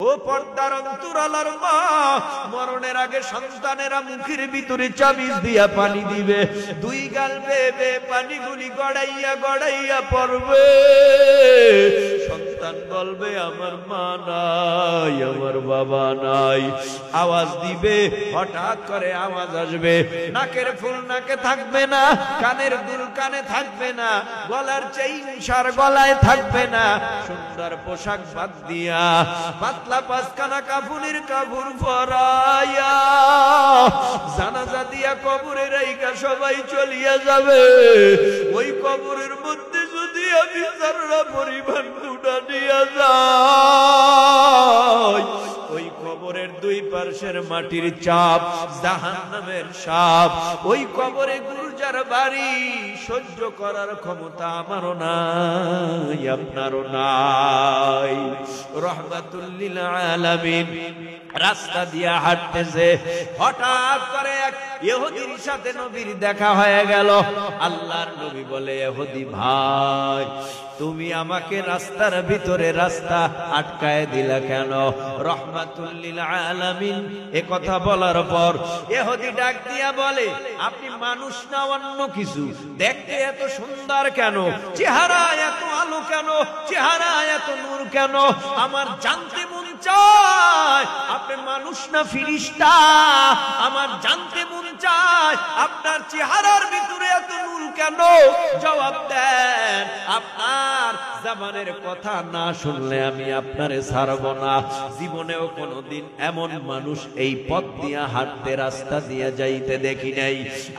ও পর্দার অন্তরালার মা, মরণের আগে সন্তানেরা মুখের ভিতরে চাবিজ দিয়া পানি দিবে, দুই গাল বেয়ে পানিগুলি গড়াইয়া গড়াইয়া পড়বে। সন্তান বলবে আমার মা নাই, আমার বাবা নাই। আওয়াজ দিবে, হঠাৎ করে আওয়াজ আসবে, নাকের ফুল নাকে থাকবে না, কানের দুল কানে থাকবে না, গলার চেইন সার গলায় থাকবে না, সুন্দর পোশাক বাদ দিয়া পাতলা পাঁচখানা কাফনের কাপড় পরাইয়া জানাজা দিয়া কবরে রাইখা সবাই চলিয়া যাবে। ওই কবরের মধ্যে যদি আমি যারা পরিমাণ দুটা নিয়ে যাই, ওই কবরের দুই পার্শ্বের মাটির চাপ, জাহান্নামের সাপ, ওই কবরে গুরজার বাড়ি সহ্য করার ক্ষমতা আমারও নাই, আপনারও নাই। রহমাতুল লিল আলামিন রাস্তা দিয়া হাঁটতেছে, হঠাৎ করে এক ইহুদির সাথে নবীর দেখা হয়ে গেল। আল্লাহর নবী বলে, ইহুদি ভাই, তুমি আমাকে রাস্তার ভিতরে রাস্তা আটকায় দিলা কেন? রহমাতুল লিল আলামিন এ কথা বলার পর ইহুদি ডাক দিয়া বলে, আপনি মানুষ না অন্য কিছু? দেখতে এত সুন্দর কেন? চেহারা এত আলো কেন? চেহারা এত নূর কেন? আমার জানতে মন চায় আপনি মানুষ না ফিরিস্তা। আমার জানতে মন চায় আপনার চেহারার ভিতরে এত নূর কেন? জবাব দেন। আপনার জবানের কথা না শুনলে আমি আপনারে ছাড়ব না। জীবনেও কোনোদিন এমন মানুষ এই পথ দিয়া হাঁটতে, রাস্তা দিয়া যাইতে দেখি নাই।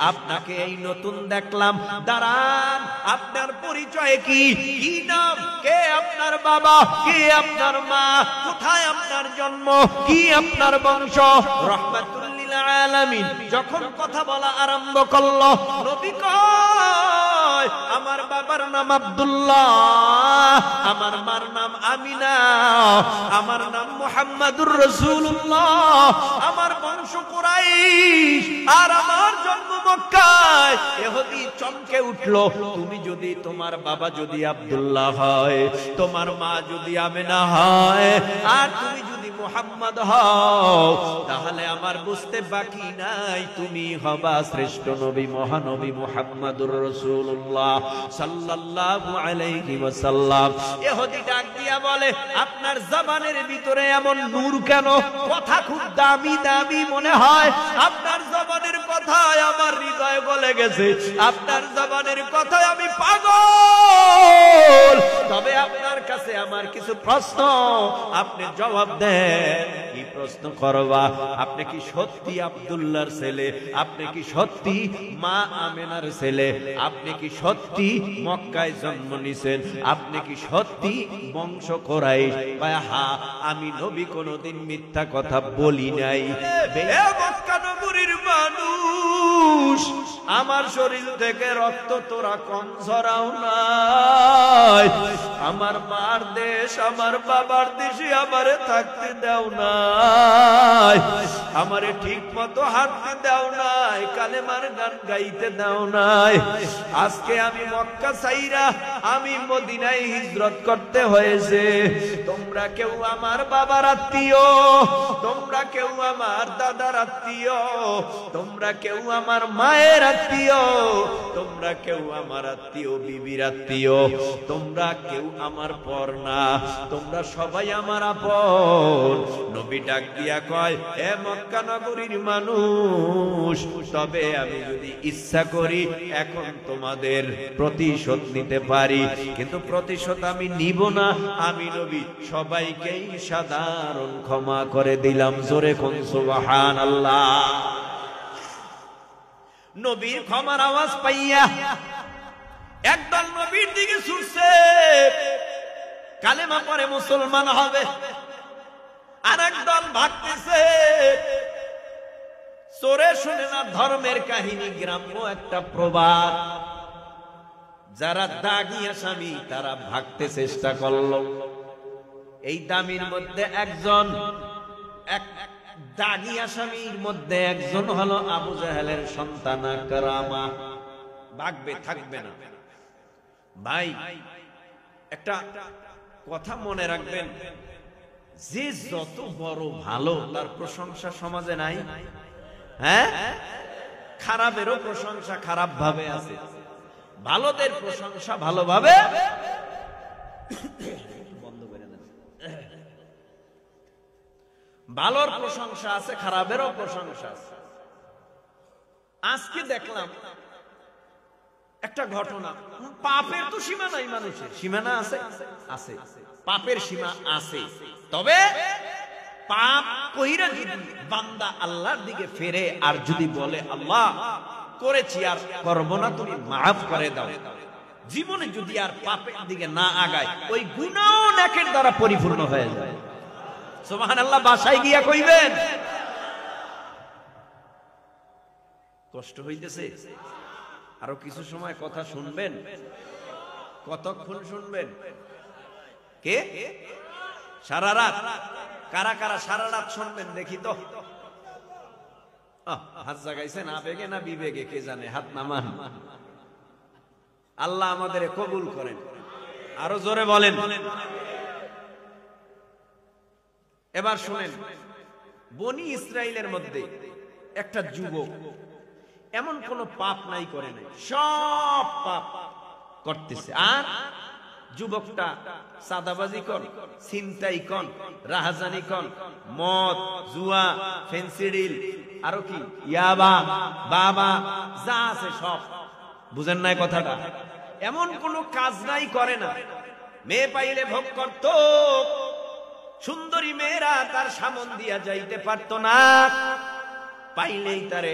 আপনাকে এই নতুন দেখলাম, দাঁড়ান, আপনার পরিচয় কি? কি নাম? কে আপনার বাবা? কে আপনার মা? কোথায় আপনার জন্ম? কি আপনার বংশ? রহমাতুল লিল আলামিন যখন কথা বলা আরম্ভ করলো, নবী কয়, আমার বাবার নাম আব্দুল্লাহ, আমার মার নাম আমিনা, আমার নাম মুহাম্মাদুর রাসূলুল্লাহ, আমার বংশ কুরাইশ, আর আমার জন্ম মক্কায়। ইহুদি চমকে উঠলো, তুমি যদি, তোমার বাবা যদি আব্দুল্লাহ হয়, তোমার মা যদি আমিনা হয়, আর তুমি যদি মুহাম্মদ হও, তাহলে আমার বুঝতে বাকি নাই, তুমি হবা শ্রেষ্ঠ নবী, মহানবী মুহাম্মাদুর রাসূলুল্লাহ সাল্লাল্লাহু আলাইহি ওয়াসাল্লাম। ইহুদি ডাক দিয়া বলে, আপনার জবানের ভিতরে এমন নূর কেন? কথা খুব দামি দামি মনে হয়। আপনার জবানের কথায় আমার হৃদয় গলে গেছে, আপনার জবানের কথায় আমি পাগল। তবে আপনার কাছে আমার কিছু প্রশ্ন, আপনি জবাব দেন। কি প্রশ্ন করবা? আপনি কি সত্যি আব্দুল্লাহর ছেলে? আপনি কি সত্যি মা আমেনার ছেলে? আপনি কি সত্যি মক্কায় জন্ম নিছেন? আপনি কি সত্যি বংশ কুরাইশ? হ্যাঁ, আমি নবী কোনদিন মিথ্যা কথা বলি নাই। মক্কা নগরীর মানুষ, আমার শরীর থেকে রক্ত তোরা কম ঝরাও নাই। আমার মার দেশ, আমার বাবার দেশে আমারে থাকতে দাও নাই, আমারে ঠিক মতো হাঁটতে দাও নাই, কালেমার গান গাইতে দাও নাই। আজকে আমি মক্কা ছাইরা আমি মদিনায় হিজরত করতে হয়েছে। তোমরা কেউ আমার বাবার আত্মীয়, তোমরা কেউ আমার দাদার আত্মীয়, তোমরা কেউ আমার মায়ের আত্মীয়, তোমরা কেউ আমার আত্মীয় বিবির আত্মীয়, তোমরা কেউ আমার পর না, তোমরা সবাই আমার আপন। নবী ডাক দিয়া কয়, এ মক্কা নগরীর মানুষ, তবে আমি যদি ইচ্ছা করি এখন তোমাদের প্রতিশোধ নিতে পারি, কিন্তু প্রতিশোধ আমি নিব না। আমি নবী সবাইকেই সাধারণ ক্ষমা করে দিলাম। জোরে কোন সুবহানাল্লাহ। নবীর ক্ষমার আওয়াজ পাইয়া একদল নবীর দিকে ছুটছে, কালেমা পড়ে মুসলমান হবে। আর একদল ভাগতেছে। চোরে শুনে না ধর্মের কাহিনী, গ্রাম্য একটা প্রবাদ। যারা দাগী আসামি তারা ভাগতে চেষ্টা করলো। এই দামির মধ্যে একজন, এক দাগী আসামির মধ্যে একজন হলো আবু জাহেলের সন্তান আকরামা। ভাগবে, থাকবে না। ভাই, একটা কথা মনে রাখবেন, যে যত বড় ভালো তার প্রশংসা সমাজে নাই। হ্যাঁ, খারাপেরও প্রশংসা খারাপ ভাবে আছে, ভালোদের প্রশংসা ভালোভাবে বন্ধ করে দেন। ভালোর প্রশংসা আছে, খারাপেরও প্রশংসা আছে। আজকে দেখলাম একটা ঘটনা, পাপের তো সীমা নাই, মানুষের সীমানা আছে, আছে পাপের সীমা আছে। তবে পাপ কইরা যদি বান্দা আল্লাহর দিকে ফেরে আর যদি বলে আল্লাহ করেছি আর করব না, তুমি মাফ করে দাও, জীবনে যদি আর পাপের দিকে না আগায়, ওই গুনাহ নেকের দ্বারা পরিপূর্ণ হয়ে যায়। সুবহানাল্লাহ। বাসায় গিয়া কইবেন। কষ্ট হইতেছে? আরো কিছু সময় কথা শুনবেন? কতক্ষণ শুনবেন? কে সারা রাত? কারা কারা সারা রাত শুনবেন দেখি তো? হাত জাগাইছে না আবেগে না বিবেকে কে জানে, হাত নামান। আল্লাহ আমাদের কবুল করেন। আরো জোরে বলেন। এবার শুনেন, বনি ইসরাইলের মধ্যে একটা যুবক এমন কোন পাপ নাই করে নাই, সব পাপ করতেছে। আর যুবকটা সাদাবাজি কর, ছিনতাই কর, রাহাজানি কর, মদ, জুয়া, ফেন্সিডিল, আরো কি ইয়াবা, বাবা যা আছে সব। বুঝেন নাই কথাটা? এমন কোন কাজ নাই করে না। মেয়ে পাইলে ভোগ করত, সুন্দরী মেয়েরা তার সামন দিয়া যাইতে পারত না, পাইলেই তারে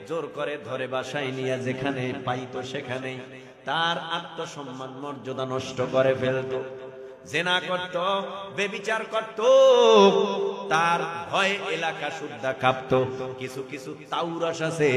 জোর করে ধরে বাসায় নিয়ে যেখানে পাইতো সেখানেই তার আত্মসম্মান মর্যাদা নষ্ট করে ফেলতো। জেনা করত, বেবিচার করত, তার ভয়ে এলাকা শুদ্ধা কাঁপতো। কিছু কিছু তাওরাস আছে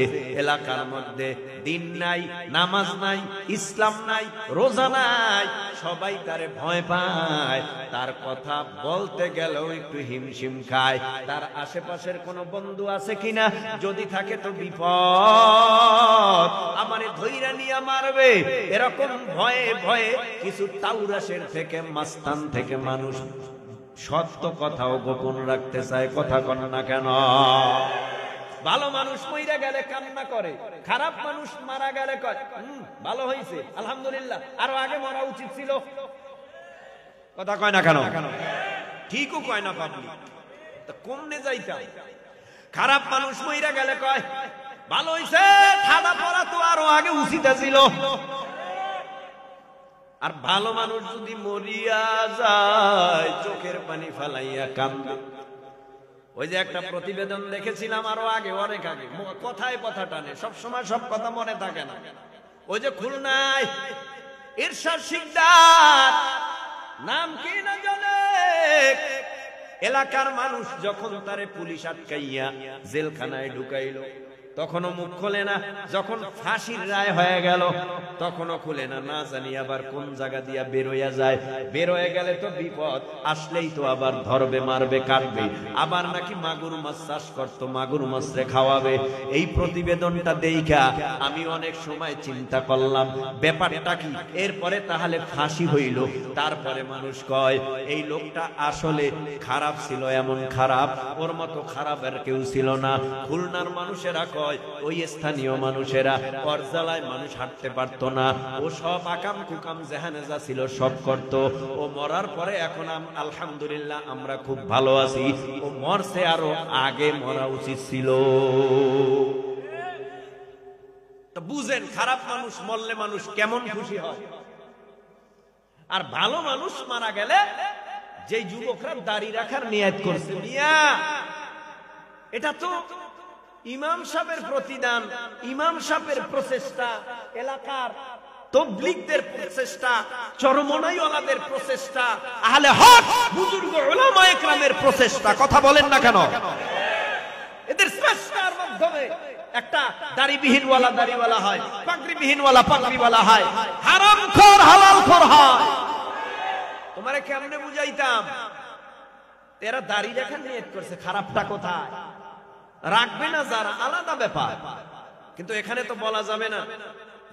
এলাকার মধ্যে, দিন নাই, নামাজ নাই, ইসলাম নাই, রোজা নাই, সবাই তারে ভয় পায়, তার কথা বলতে গেলেও একটু হিমশিম খায়। তার আশেপাশের কোন বন্ধু আছে কিনা, যদি থাকে তো বিপদ, আমারে ধইরা নিয়ে মারবে, এরকম ভয়ে ভয়ে কিছু তাওরাসের থেকে, মাস্তান থেকে মানুষ সত্য কথাও গোপন রাখতে চায়। কথা কন না কেন? ভালো মানুষ মইরা গেলে কান্না করে, খারাপ মানুষ মারা গেলে কয় ভালো হয়েছে আলহামদুলিল্লাহ, আরো আগে মরা উচিত ছিল। কথা কয় না কেন? ঠিকও কয় না পাবলিক। তা কমনে যাইতাম? খারাপ মানুষ মইরা গেলে কয় ভালো হয়েছে, ঠাডা পড়া তো আরো আগে উচিত ছিল। আর ভালো মানুষ যদি মরিয়া যায়, চোখের পানি ফালাইয়া কান্দে। ওই যে একটা প্রতিবেদন দেখেছিলাম আরো আগে, অনেক আগে, কথায় কথা টানে, সব সময় সব কথা মনে থাকে না। ওই যে খুলনায় ইরশাদ শিকদার, নাম কি না জানে, এলাকার মানুষ যখন তারে পুলিশ আটকাইয়া জেলখানায় ঢুকাইল, তখনও মুখ খোলে না। যখন ফাঁসির রায় হয়ে গেল, তখনও খুলে না। না জানি আবার কোন জায়গা দিয়া বেরোয়া যায়, বেরোয় গেলে তো বিপদ, আসলেই তো আবার ধরবে, মারবে, কাটবে। আবার নাকি মাগুর মাছ চাষ করতো, মাগুর মাছরে খাওয়াবে। এই প্রতিবেদনটা দেইখা আমি অনেক সময় চিন্তা করলাম ব্যাপারটা কি। এরপরে তাহলে ফাঁসি হইল, তারপরে মানুষ কয় এই লোকটা আসলে খারাপ ছিল, এমন খারাপ, ওর মতো খারাপ আর কেউ ছিল না। খুলনার মানুষেরা কয়, ওই স্থানীয় মানুষেরা, পরজালায় মানুষ হাঁটতে পারত না, ও সব আকাম কুকাম জাহানেজা ছিল সব করত। ও মরার পরে এখন আলহামদুলিল্লাহ আমরা খুব ভালো আছি, ও মরছে আরো আগে মরা উচিত ছিল। তো বুঝেন, খারাপ মানুষ মরলে মানুষ কেমন খুশি হয়। আর ভালো মানুষ মারা গেলে যে যুবকরা দাড়ি রাখার নিয়ত করছে, মিয়া এটা তো ইমাম সাহেবের প্রতিদান, ইমাম সাহেবের প্রচেষ্টা, এলাকার তাবলীগদের প্রচেষ্টা, চরমনাইওয়ালাদের প্রচেষ্টা, আহলে হক বুজুর্গ উলামায়ে কেরামের প্রচেষ্টা। কথা বলেন না কেন? এদের চেষ্টার মাধ্যমে একটা দাড়িবিহীনওয়ালা দাড়িওয়ালা হয়, পাগড়িবিহীনওয়ালা পাগড়িওয়ালা হয়, হারামখোর হালালখোর হয়। তোমারে কেমনে বুঝাইতাম? এরা দাড়ি রাখার নিয়ত করছে, খারাপটা কোথায়? রাখবে না যারা আলাদা ব্যাপার, কিন্তু এখানে তো বলা যাবে না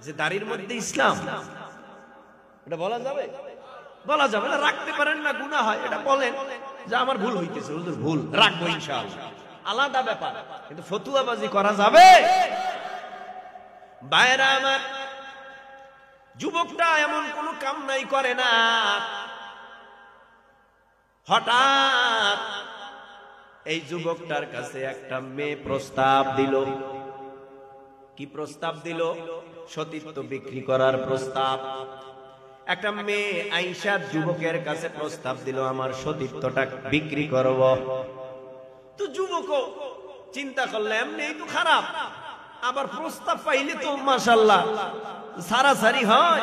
যে দাড়ির মধ্যে ইসলাম, এটা বলা যাবে? বলা যাবে না। রাখতে পারেন না, গুনাহ হয়, এটা বলেন। যে আমার ভুল হইতেছে, হুজুর ভুল, রাখবো ইনশাআল্লাহ, আলাদা ব্যাপার, কিন্তু ফতুয়াবাজি করা যাবে? ভাইরা আমার, যুবকটা এমন কোন কাম নাই করে না, হঠাৎ এই যুবকটার কাছে একটা মেয়ে প্রস্তাব দিল। কি প্রস্তাব দিল? সতীত্ব বিক্রি করার প্রস্তাব। একটা মেয়ে আয়েশা যুবকের কাছে প্রস্তাব দিল, আমার সতীত্বটা বিক্রি করব। তো যুবক চিন্তা করলে এমনি তো খারাপ, আবার প্রস্তাব পাইলে তো মাশাআল্লাহ সারাসারি হয়।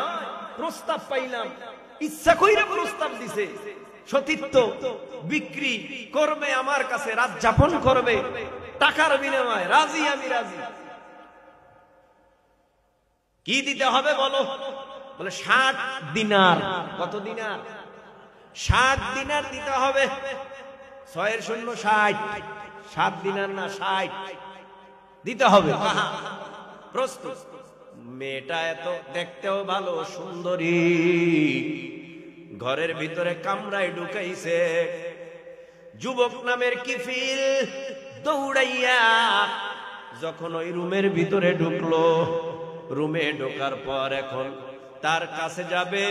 প্রস্তাব পাইলাম, ইচ্ছা কইরা প্রস্তাব দিছে, সতীত্ব বিক্রি করবে, আমার কাছে রাত যাপন করবে, টাকার বিনিময়ে রাজি, আমি রাজি। কি দিতে হবে বলো? বলে 60 দিনার। কত দিনার? 60 দিনার দিতে হবে। 6 এর 0 60, 7 দিনার না 60 দিতে হবে। প্রস্তুত। মেয়েটা এত দেখতেও ভালো, সুন্দরী, ঘরের ভিতরে কামরায় ঢুকাইছে। যুবক নামের কিফিল দৌড়াইয়া যখন ওই রুমের ভিতরে ঢুকলো, রুমে ঢোকার পর এখন তার কাছে যাবে,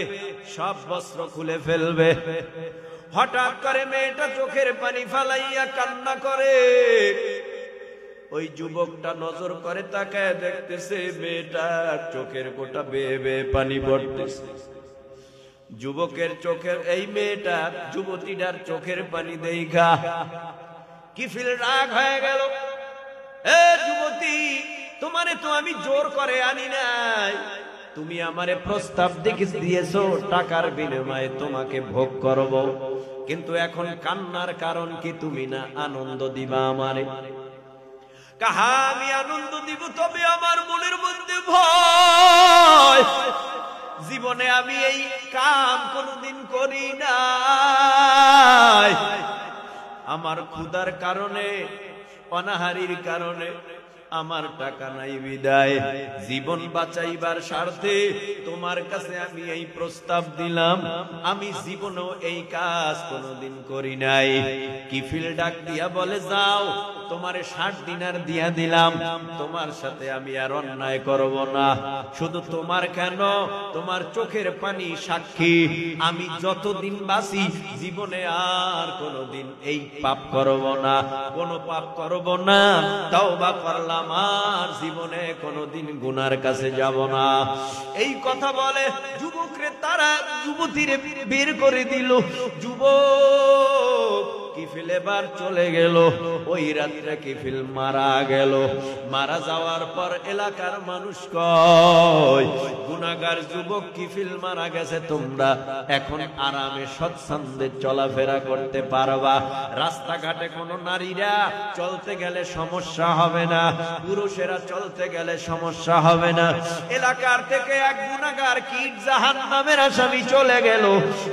সব বস্ত্র খুলে ফেলবে। হঠাৎ করে মেয়েটা চোখের পানি ফালাইয়া কান্না করে। ওই যুবকটা নজর করে তাকায়, দেখতেছে মেয়েটার চোখের গোটা বেয়ে বেয়ে পানি পড়তেছে। যুবকের চোখের, এই মেয়েটা যুবতীটার চোখের পানি দেইখা কিফিল রাগ হয়ে গেল। এ যুবতী, তোমারে তো আমি জোর করে আনি নাই, তুমি আমারে প্রস্তাব দিয়েছো টাকার বিনিময়ে তোমাকে ভোগ করব, কিন্তু এখন কান্নার কারণ কি? তুমি না আনন্দ দিবা আমারে? কাহা আমি আনন্দ দিব, তবে আমার মনের মধ্যে ভয়। জীবনে আমি এই কাম কোনদিন করি নাই। আমার ক্ষুধার কারণে, অনাহারির কারণে আমার টাকা নাই বিদায়, জীবন বাঁচাইবার স্বার্থে তোমার কাছে আমি এই প্রস্তাব দিলাম। আমি জীবনেও এই কাজ কোনদিন করি নাই। কিফিল ডাক দিয়া বলে, যাও, তোমারে 60 দিনার দিয়া দিলাম, তোমার সাথে আমি আর অন্যায় করব না। শুধু তোমার কেন, তোমার চোখের পানি সাক্ষী, আমি যতদিন বাঁচি জীবনে আর কোনদিন এই পাপ করব না, কোন পাপ করব না, তওবা করলাম, আর জীবনে কোনদিন গুনার কাছে যাব না। এই কথা বলে যুবকরে তারা যুবতীরে বের করে দিল। যুবক কিফিল এবার চলে গেল। ওই রাত্রে কিফিল মারা গেল। মারা যাওয়ার পর এলাকার মানুষ কয়, গুনাহগার যুবক কিফিল মারা গেছে, তোমরা এখন আরামে স্বচ্ছন্দে চলাফেরা করতে পারবা। রাস্তাঘাটে কোনো নারীরা চলতে গেলে সমস্যা হবে না, পুরুষেরা চলতে গেলে সমস্যা হবে না। এলাকার থেকে এক গুনাহগার কীট জাহান্নামের আসামি চলে গেল।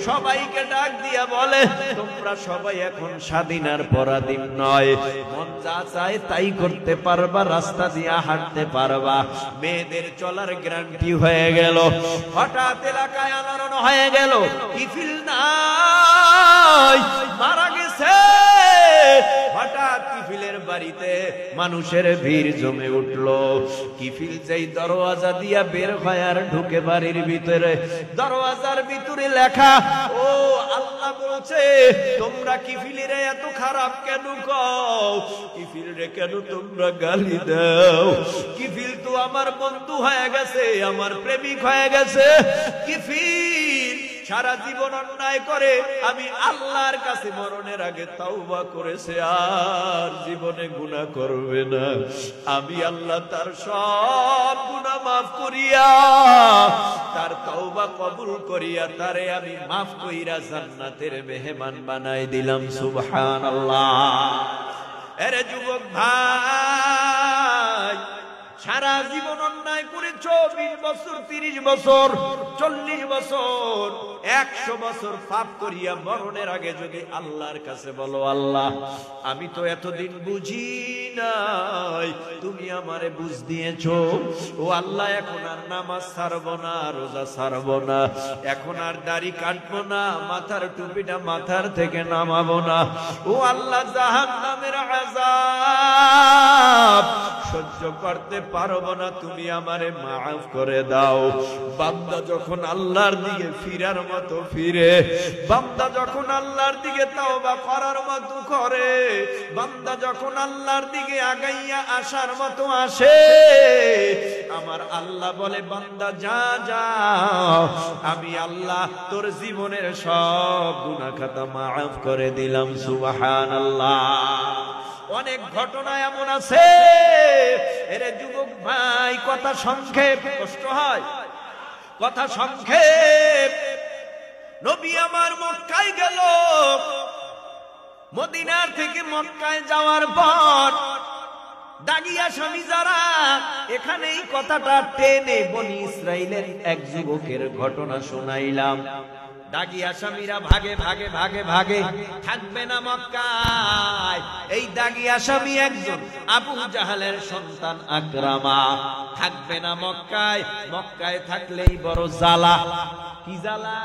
সবাইকে ডাক দিয়া বলে, তোমরা সবাই এখন স্বাধীন আর পরাধীন নয়, মন যা চায় তাই করতে পারবা, রাস্তা দিয়া হাঁটতে পারবা, মেয়েদের চলার গ্যারান্টি হয়ে গেল। হঠাৎ এলাকায় আলোড়ন হয়ে গেল, কিফিল নাই, মারা গেছে। হঠাৎ কিফিলের বাড়িতে মানুষের ভিড় জমে উঠলো। কিফিল যেই দরওয়াজা দিয়া বের হয় আর ঢুকে বাড়ির ভিতরে, দরওয়াজার ভিতরে লেখা, ও আল্লাহ বলছে, তোমরা কিফিলের এত খারাপ কেন কও? কিফিল রে কেন তোমরা গালি দাও? কিফিল তো আমার বন্ধু হয়ে গেছে, আমার প্রেমিক হয়ে গেছে। কিফিল সারা জীবন অন্যায় করে, আমি আল্লাহর কাছে মরণের আগে তাওবা করেছে, আর জীবনে গুনাহ করবে না। আমি আল্লাহ তার সব গুনাহ মাফ করিয়া, তার তাওবা কবুল করিয়া তারে আমি মাফ কইরা জান্নাতের মেহমান বানাই দিলাম। সুবহানাল্লাহ। আরে যুবক ভাই, সারা জীবন অন্যায় করেছ, 20 বছর, 30 বছর, 40 বছর, 100 বছর পাপ করিয়া মরণের আগে যদি আল্লাহর কাছে বলো, আল্লাহ আমি তো এতদিন বুঝি নাই, তুমি আমারে বুঝ দিয়েছো। ও আল্লাহ, এখন আর নামাজ ছাড়বো না, রোজা ছাড়বো না, এখন আর দাড়ি কাটবো না, মাথার টুপিটা মাথার থেকে নামাবো না। ও আল্লাহ, জাহান্নামের আযাব সহ্য করতে পারবো না, তুমি আমারে মাফ করে দাও। বান্দা যখন আল্লাহর দিকে ফিরার মতো ফিরে, বান্দা যখন আল্লাহর দিকে তওবা করার মতো করে, বান্দা যখন আল্লাহর দিকে আগাইয়া আসার মতো আসে, আমার আল্লাহ বলে, বান্দা যা যা, আমি আল্লাহ তোর জীবনের সব গুনাহ খাতা মাফ করে দিলাম। সুবহানাল্লাহ। অনেক ঘটনা এমন আছে, এরে যুবক ভাই, কথা সংক্ষেপ, কষ্ট হয়, কথা সংক্ষেপ। নবী আমার মক্কায় গেল, মদিনার থেকে মক্কায় যাওয়ার পর দাগী আসামি যারা, এখানেই কথাটা টেনে বনি ইসরাইলের এক যুবকের ঘটনা শোনাইলাম। দাগী আসামিরা ভাগে ভাগে ভাগে ভাগে থাকবে না মক্কায়। এই দাগী আসামি একজন আবু জাহালের সন্তান আকরামা, থাকবে না মক্কায়। মক্কায় থাকলেই বড় জ্বালা। কি জ্বালা?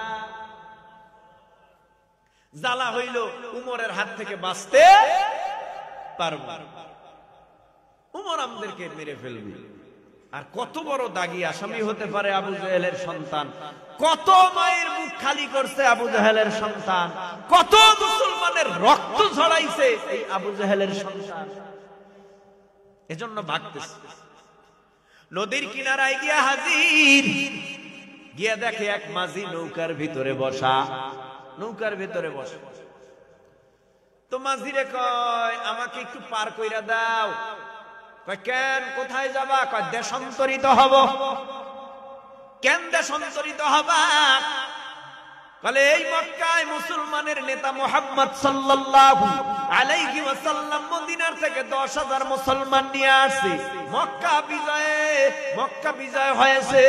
জ্বালা হইল উমরের হাত থেকে বাঁচতে পারব, উমর আমাদেরকে মেরে ফেলবে। আর কত বড় দাগী আসামি হতে পারে আবু জাহেলের সন্তান, কত মায়ের মুখ খালি করছে আবু জাহেলের সন্তান, কত মুসলমানের রক্ত ঝরাইছে এই আবু জাহেলের সন্তান। এজন্য ভাগতেছে। নদীর কিনারায় গিয়া হাজির, গিয়া দেখে এক মাঝি নৌকার ভিতরে বসা, নৌকার ভিতরে বসে। তো মাঝিরে কয়, আমাকে একটু পার কইরা দাও। কয়, কেন, কোথায় যাবা? কয়, দেশান্তরিত হব। কেন দেশান্তরিত হবা? বলে, এই মক্কায় মুসলমানের নেতা মুহাম্মদ সাল্লাল্লাহু আলাইহি ওয়াসাল্লাম মদিনার থেকে 10,000 মুসলমান নিয়ে আসছে। মক্কা বিজয় হয়েছে।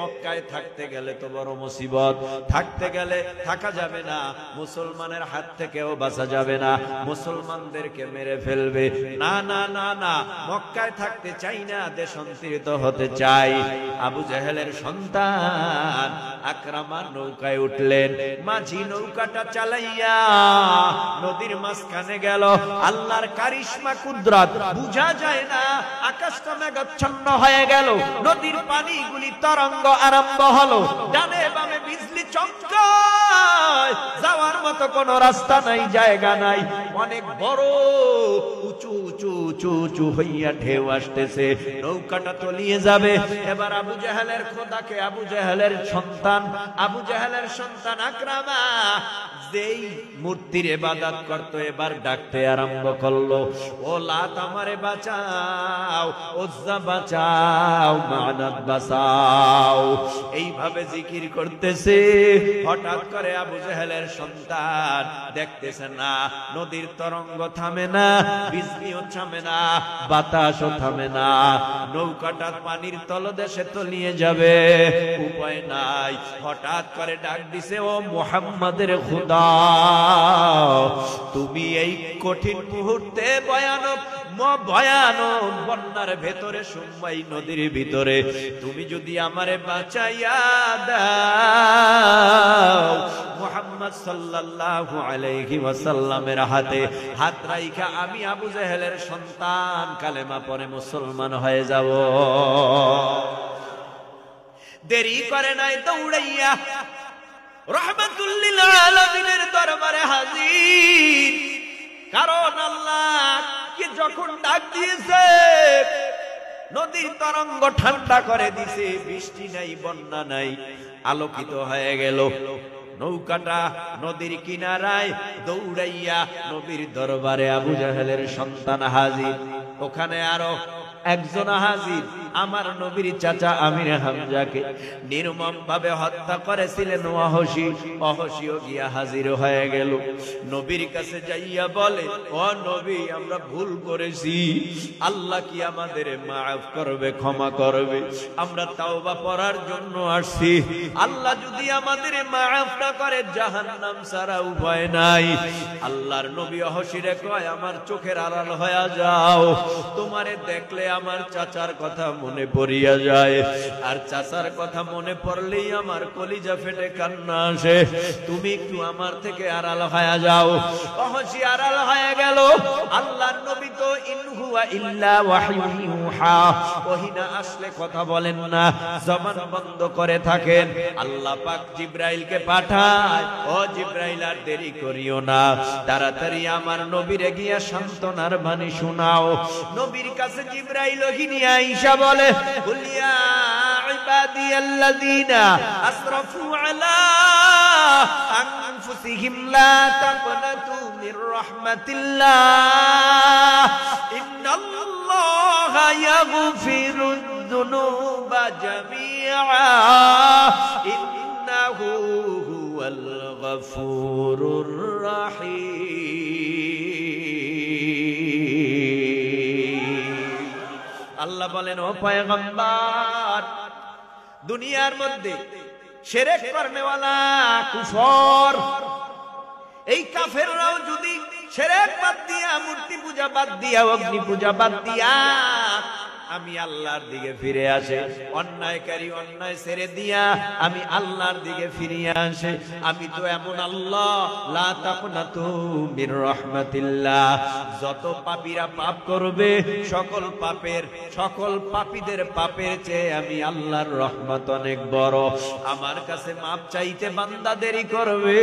মক্কায় থাকতে গেলে তো বড় মুসিবত, থাকতে গেলে থাকা যাবে না, মুসলমানের হাত থেকেও বাঁচা যাবে না, মুসলমানদেরকে মেরে ফেলবে। না না না না, মক্কায় থাকতে চাই না, দেশান্তরিত হতে চাই। আবু জাহেলের সন্তান আকরামা নৌকায় উঠলেন। মাঝি নৌকাটা চালাইয়া নদীর মাঝখানে গেল। আল্লাহর কারিশমা কুদরত বুঝা যায় না। আকাশটা মেঘাচ্ছন্ন হয়ে গেল, নদীর পানিগুলি তরঙ্গ আরম্ভ হলো, ডানে বামে বিজলি চমকায়, যাওয়ার মতো কোন রাস্তা নাই, জায়গা নাই। অনেক বড় উঁচু উঁচু উঁচু উঁচু হইয়া ঢেউ আসতেছে, নৌকাটা তলিয়ে যাবে। এবার আবু জাহেলের খোদাকে, আবু জাহেলের সন্তান আকরামা যেই মূর্তির ইবাদত করত, এবার ডাকতে আরম্ভ করলো, ও লাত আমারে বাঁচাও, উজ্জা বাঁচাও, মানাত বাঁচাও। এইভাবে জিকির করতেছে। হঠাৎ করে আবু জাহেলের সন্তান দেখতেছে না, নদীর তরঙ্গ থামে না, বিজলিও থামে না, বাতাসও থামে না, নৌকাটা পানির তলদেশে তলিয়ে যাবে, উপায় নাই। হঠাৎ করে ডাক দিছে, ও মুহাম্মাদের খোদা, তুমি এই কঠিন মুহূর্তে ভয়ানক বন্যার ভেতরে, সুম্মাই নদীর ভিতরে, তুমি যদি আমারে বাঁচাইয়া দাও, মুহাম্মদ সাল্লাল্লাহু আলাইহি ওয়াসাল্লামের হাতে হাত রাইখা আমি আবু জাহেলের সন্তান কালেমা পড়ে মুসলমান হয়ে যাব। দেরি করে নাই, দৌড়াইয়া রাহমাতুল লিল আলামিনের দরবারে হাজির। কারণ আল্লাহ কি যখন ডাক দিয়েছে, নদীর তরঙ্গ ঠান্ডা করে দিছে, বৃষ্টি নাই, বন্যা নাই, আলোকিত হয়ে গেল। নৌকাটা নদীর কিনারায়, দৌড়াইয়া নবীর দরবারে আবু জাহেলের সন্তান হাজির। ওখানে আরো একজন হাজির আমার নবীর চাচা আমির হামজাকে নির্মম ভাবে হত্যা করেছিলেন ওয়াহশী। ওয়াহশীও গিয়া হাজির হয়ে গেল, নবীর কাছে যাইয়া বলে, ও নবী, আমরা ভুল করেছি, আল্লাহ কি আমাদের মাফ করবে, ক্ষমা করবে? আমরা তাওবা করার জন্য আসছি, আল্লাহ যদি আমাদের মাফ না করে জাহান্নাম ছাড়া উপায় নাই। আল্লাহর নবী ওয়াহশীরে কয়, আমার চোখের আড়াল হয়ে যাও, তোমারে দেখলে আমার চাচার কথা মনে পড়িয়া যায়, আর চাচার কথা মনে পড়লেই আমার কলিজা ফেটে কান্না আসে, তুমি একটু আমার থেকে আড়াল হয়ে যাও। ওয়াহশী আড়াল হয়ে গেল। আল্লাহর নবী তো ইন হুয়া ইল্লা ওয়াহয়ুন ইউহা, ওহী না আসলে কথা বলেন না, জবান বন্ধ করে থাকেন। আল্লাহ পাক জিবরাইলকে পাঠায়, ও জিবরাইল আর দেরি করিও না, তাড়াতাড়ি আমার নবীরে গিয়া সান্তনার বাণী শোনাও। নবীর কাছে জিবরাইল ওহী নিয়ে আইসা বলে, কুল ইয়া ইবাদিয়াল্লাযীনা আসরাফু আলা আনফুসিহিম লা তাকনাতু মির রাহমাতিল্লাহ ইন্নাল্লাহা ইয়াগফিরুয যুনুবা জামিআ ইন্নাহু হুয়াল গফুরুর রাহিম। আল্লাহ বলেন, ও পয়গম্বর, দুনিয়ার মধ্যে শিরক করনেওয়ালা কুফর, এই কাফেররাও যদি শিরক বাদ দিয়া, মূর্তি পূজা বাদ দিয়া, অগ্নি পূজা বাদ দিয়া আমি আল্লাহর দিকে ফিরে আসে, অন্যায়কারী অন্যায় ছেড়ে দিয়া আমি আল্লাহর দিকে ফিরিয়ে আসে, আমি তো এমন আল্লাহ, লা তাকনাতু মির রাহমাতিল্লাহ। যত পাপীরা পাপ করবে, সকল পাপীদের পাপের চেয়ে আমি আল্লাহর রহমত অনেক বড়। আমার কাছে মাপ চাইতে বান্দা দেরি করবে,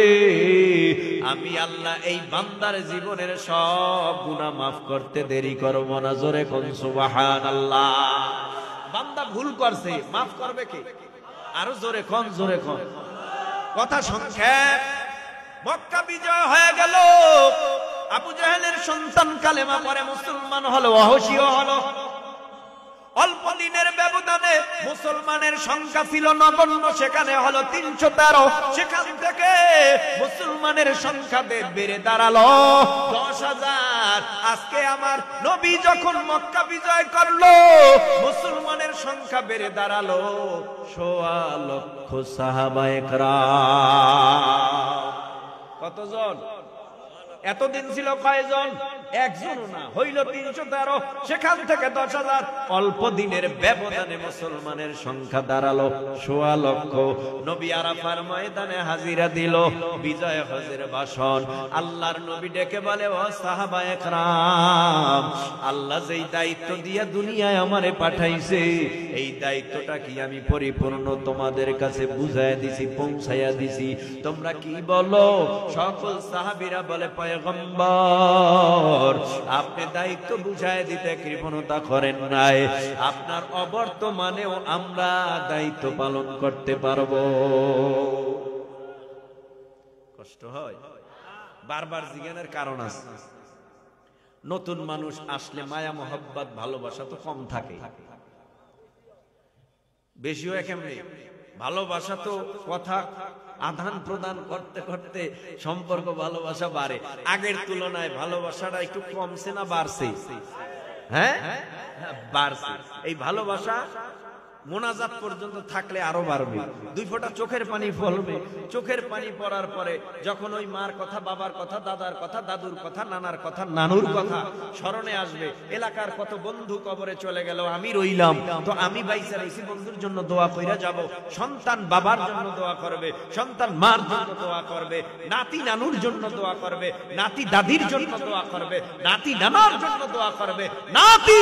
আমি আল্লাহ এই বান্দার জীবনের সব গুনাহ মাফ করতে দেরি করব না। জোরে কোন সুবহানাল্লাহ। বান্দা ভুল করছে, মাফ করবে কে? আরো জোরে কোন, জোরে কোন। কথা সংক্ষেপ, মক্কা বিজয় হয়ে গেল, আবু জাহেলের সন্তান কালেমা পড়ে মুসলমান হলো, ওয়াহশীও হলো। অল্প দিনের ব্যবধানে মুসলমানের সংখ্যা ছিল নগণ্য, সেখানে হলো 313। সেখান থেকে মুসলমানের সংখ্যা বেড়ে দাঁড়ালো 10,000। আজকে আমার নবী যখন মক্কা বিজয় করলো, মুসলমানের সংখ্যা বেড়ে দাঁড়ালো 1.25 লক্ষ সাহাবায়ে কেরাম। কতজন? এতদিন ছিল কয়জন? একজনও না, হইল 313। সেখান থেকে 10,000। অল্প দিনের ব্যবধানে মুসলমানের সংখ্যা দাঁড়ালো 1.25 লক্ষ। নবী আরাফার ময়দানে হাজিরা দিল, বিজয় হজের ভাষণ। আল্লাহর নবী ডেকে বলে, ও সাহাবায়ে কেরাম, আল্লাহ যেই দায়িত্ব দিয়া দুনিয়ায় আমারে পাঠাইছে, এই দায়িত্বটা কি আমি পরিপূর্ণ তোমাদের কাছে বুঝাইয়া দিছি, পৌঁছাইয়া দিছি? তোমরা কি বলো? সকল সাহাবীরা বলে, পয়গম্বর, আপনি দায়িত্ব বুঝায় দিতে কৃপণতা করেন নাই, আপনার অবর্তমানেও আমরা দায়িত্ব পালন করতে পারবো। কষ্ট হয়, বারবার জিজ্ঞানের কারণ আছে। নতুন মানুষ আসলে মায়া মোহাব্বত ভালোবাসা তো কম থাকে, বেশিও একেবারে ভালোবাসা তো কথা আদান প্রদান করতে করতে সম্পর্ক ভালোবাসা বাড়ে। আগের তুলনায় ভালোবাসাটা একটু কমছে না বাড়ছে? হ্যাঁ, বাড়ছে। এই ভালোবাসা মোনাজাত পর্যন্ত থাকলে আরো বাড়বে। 2 ফোঁটা চোখের পানি ফলবে। চোখের পানি পড়ার পরে যখন ওই মার কথা, বাবার কথা, দাদার কথা, দাদুর কথা, নানার কথা, নানুর কথা স্মরণে আসবে, এলাকার কত বন্ধু কবরে চলে গেল, আমি রইলাম, তো আমি বাইসা রইছি, বন্ধুর জন্য দোয়া কইরা যাব। সন্তান বাবার জন্য দোয়া করবে, সন্তান মার জন্য দোয়া করবে, নাতি নানুর জন্য দোয়া করবে, নাতি দাদির জন্য দোয়া করবে, নাতি নানার জন্য দোয়া করবে, নাতি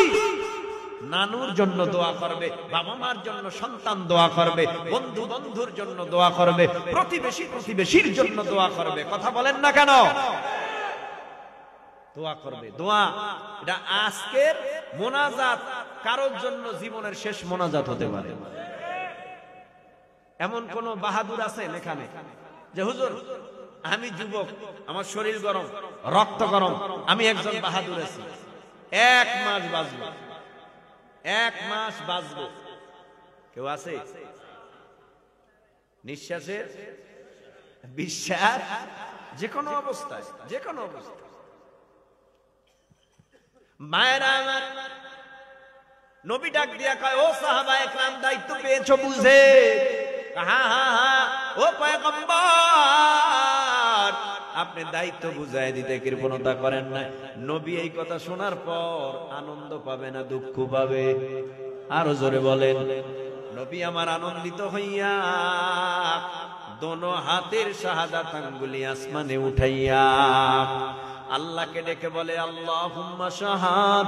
নানুর জন্য দোয়া করবে, বাবা মার জন্য সন্তান দোয়া করবে, বন্ধু বন্ধুর জন্য দোয়া করবে, প্রতিবেশী প্রতিবেশীর জন্য দোয়া করবে। কথা বলেন না কেন? দোয়া করবে। দোয়া এটা আজকের মোনাজাত কারোর জন্য জীবনের শেষ মোনাজাত হতে পারে। এমন কোন বাহাদুর আছেন এখানে যে হুজুর আমি যুবক, আমার শরীর গরম, রক্ত গরম, আমি একজন বাহাদুর আছি, 1 মাস বাঁচব, 1 মাস বাঁচবো, কেউ আছে? নিঃশ্বাসের বিশ্বাস, যে কোনো অবস্থায়, যে কোনো অবস্থায়। মায়েরা আমার, নবী ডাক দিয়া কয়, ও সাহাবায়ে কেরাম, দায়িত্ব পেয়েছো বুঝে? হ্যাঁ হ্যাঁ হ্যাঁ। ও পয়গম্বর, আপনি দায়িত্ব বুঝাই দিতে কৃপণতা করেন না। নবী এই কথা শোনার পর আনন্দ পাবে না দুঃখ পাবে? আরো জোরে বলেন। নবী আমার আনন্দিত হইয়া দোনো হাতের শাহাদাত আঙ্গুলি আসমানে উঠাইয়া আল্লাহকে ডেকে বলে, আল্লাহুম্মা শাহাদ,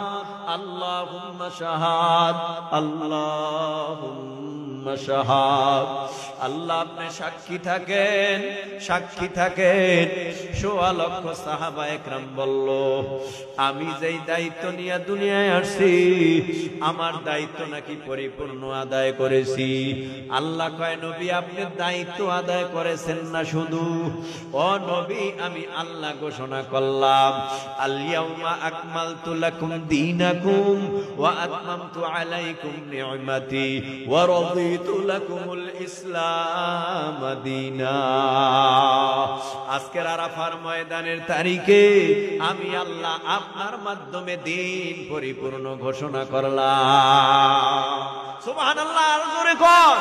আল্লাহুম্মা শাহাদ, আল্লাহুম্মা শাহাদ। আল্লাহ আপনি সাক্ষী থাকেন, সাক্ষী থাকেন। ১৬ লক্ষ সাহাবায়ে কেরাম বলল, আমি যেই দায়িত্ব নিয়ে দুনিয়ায় আসছি, আমার দায়িত্ব নাকি পরিপূর্ণ আদায় করেছি। আল্লাহ কয়, নবী আপনি দায়িত্ব আদায় করেছেন না শুধু, ও নবী আমি আল্লাহ ঘোষণা করলাম, আল ইয়াউমা আকমালতু লাকুম দীনাকুম ওয়া আতমামতু আলাইকুম নি'মাতি ওয়া রাদিতু লাকুমুল ইসলাম দীনা। আজকের আরাফার ময়দানের তারিখে আমি আল্লাহ আপনার মাধ্যমে দিন পরিপূর্ণ ঘোষণা করলাম। সুবহানাল্লাহ, আর জোরে কর।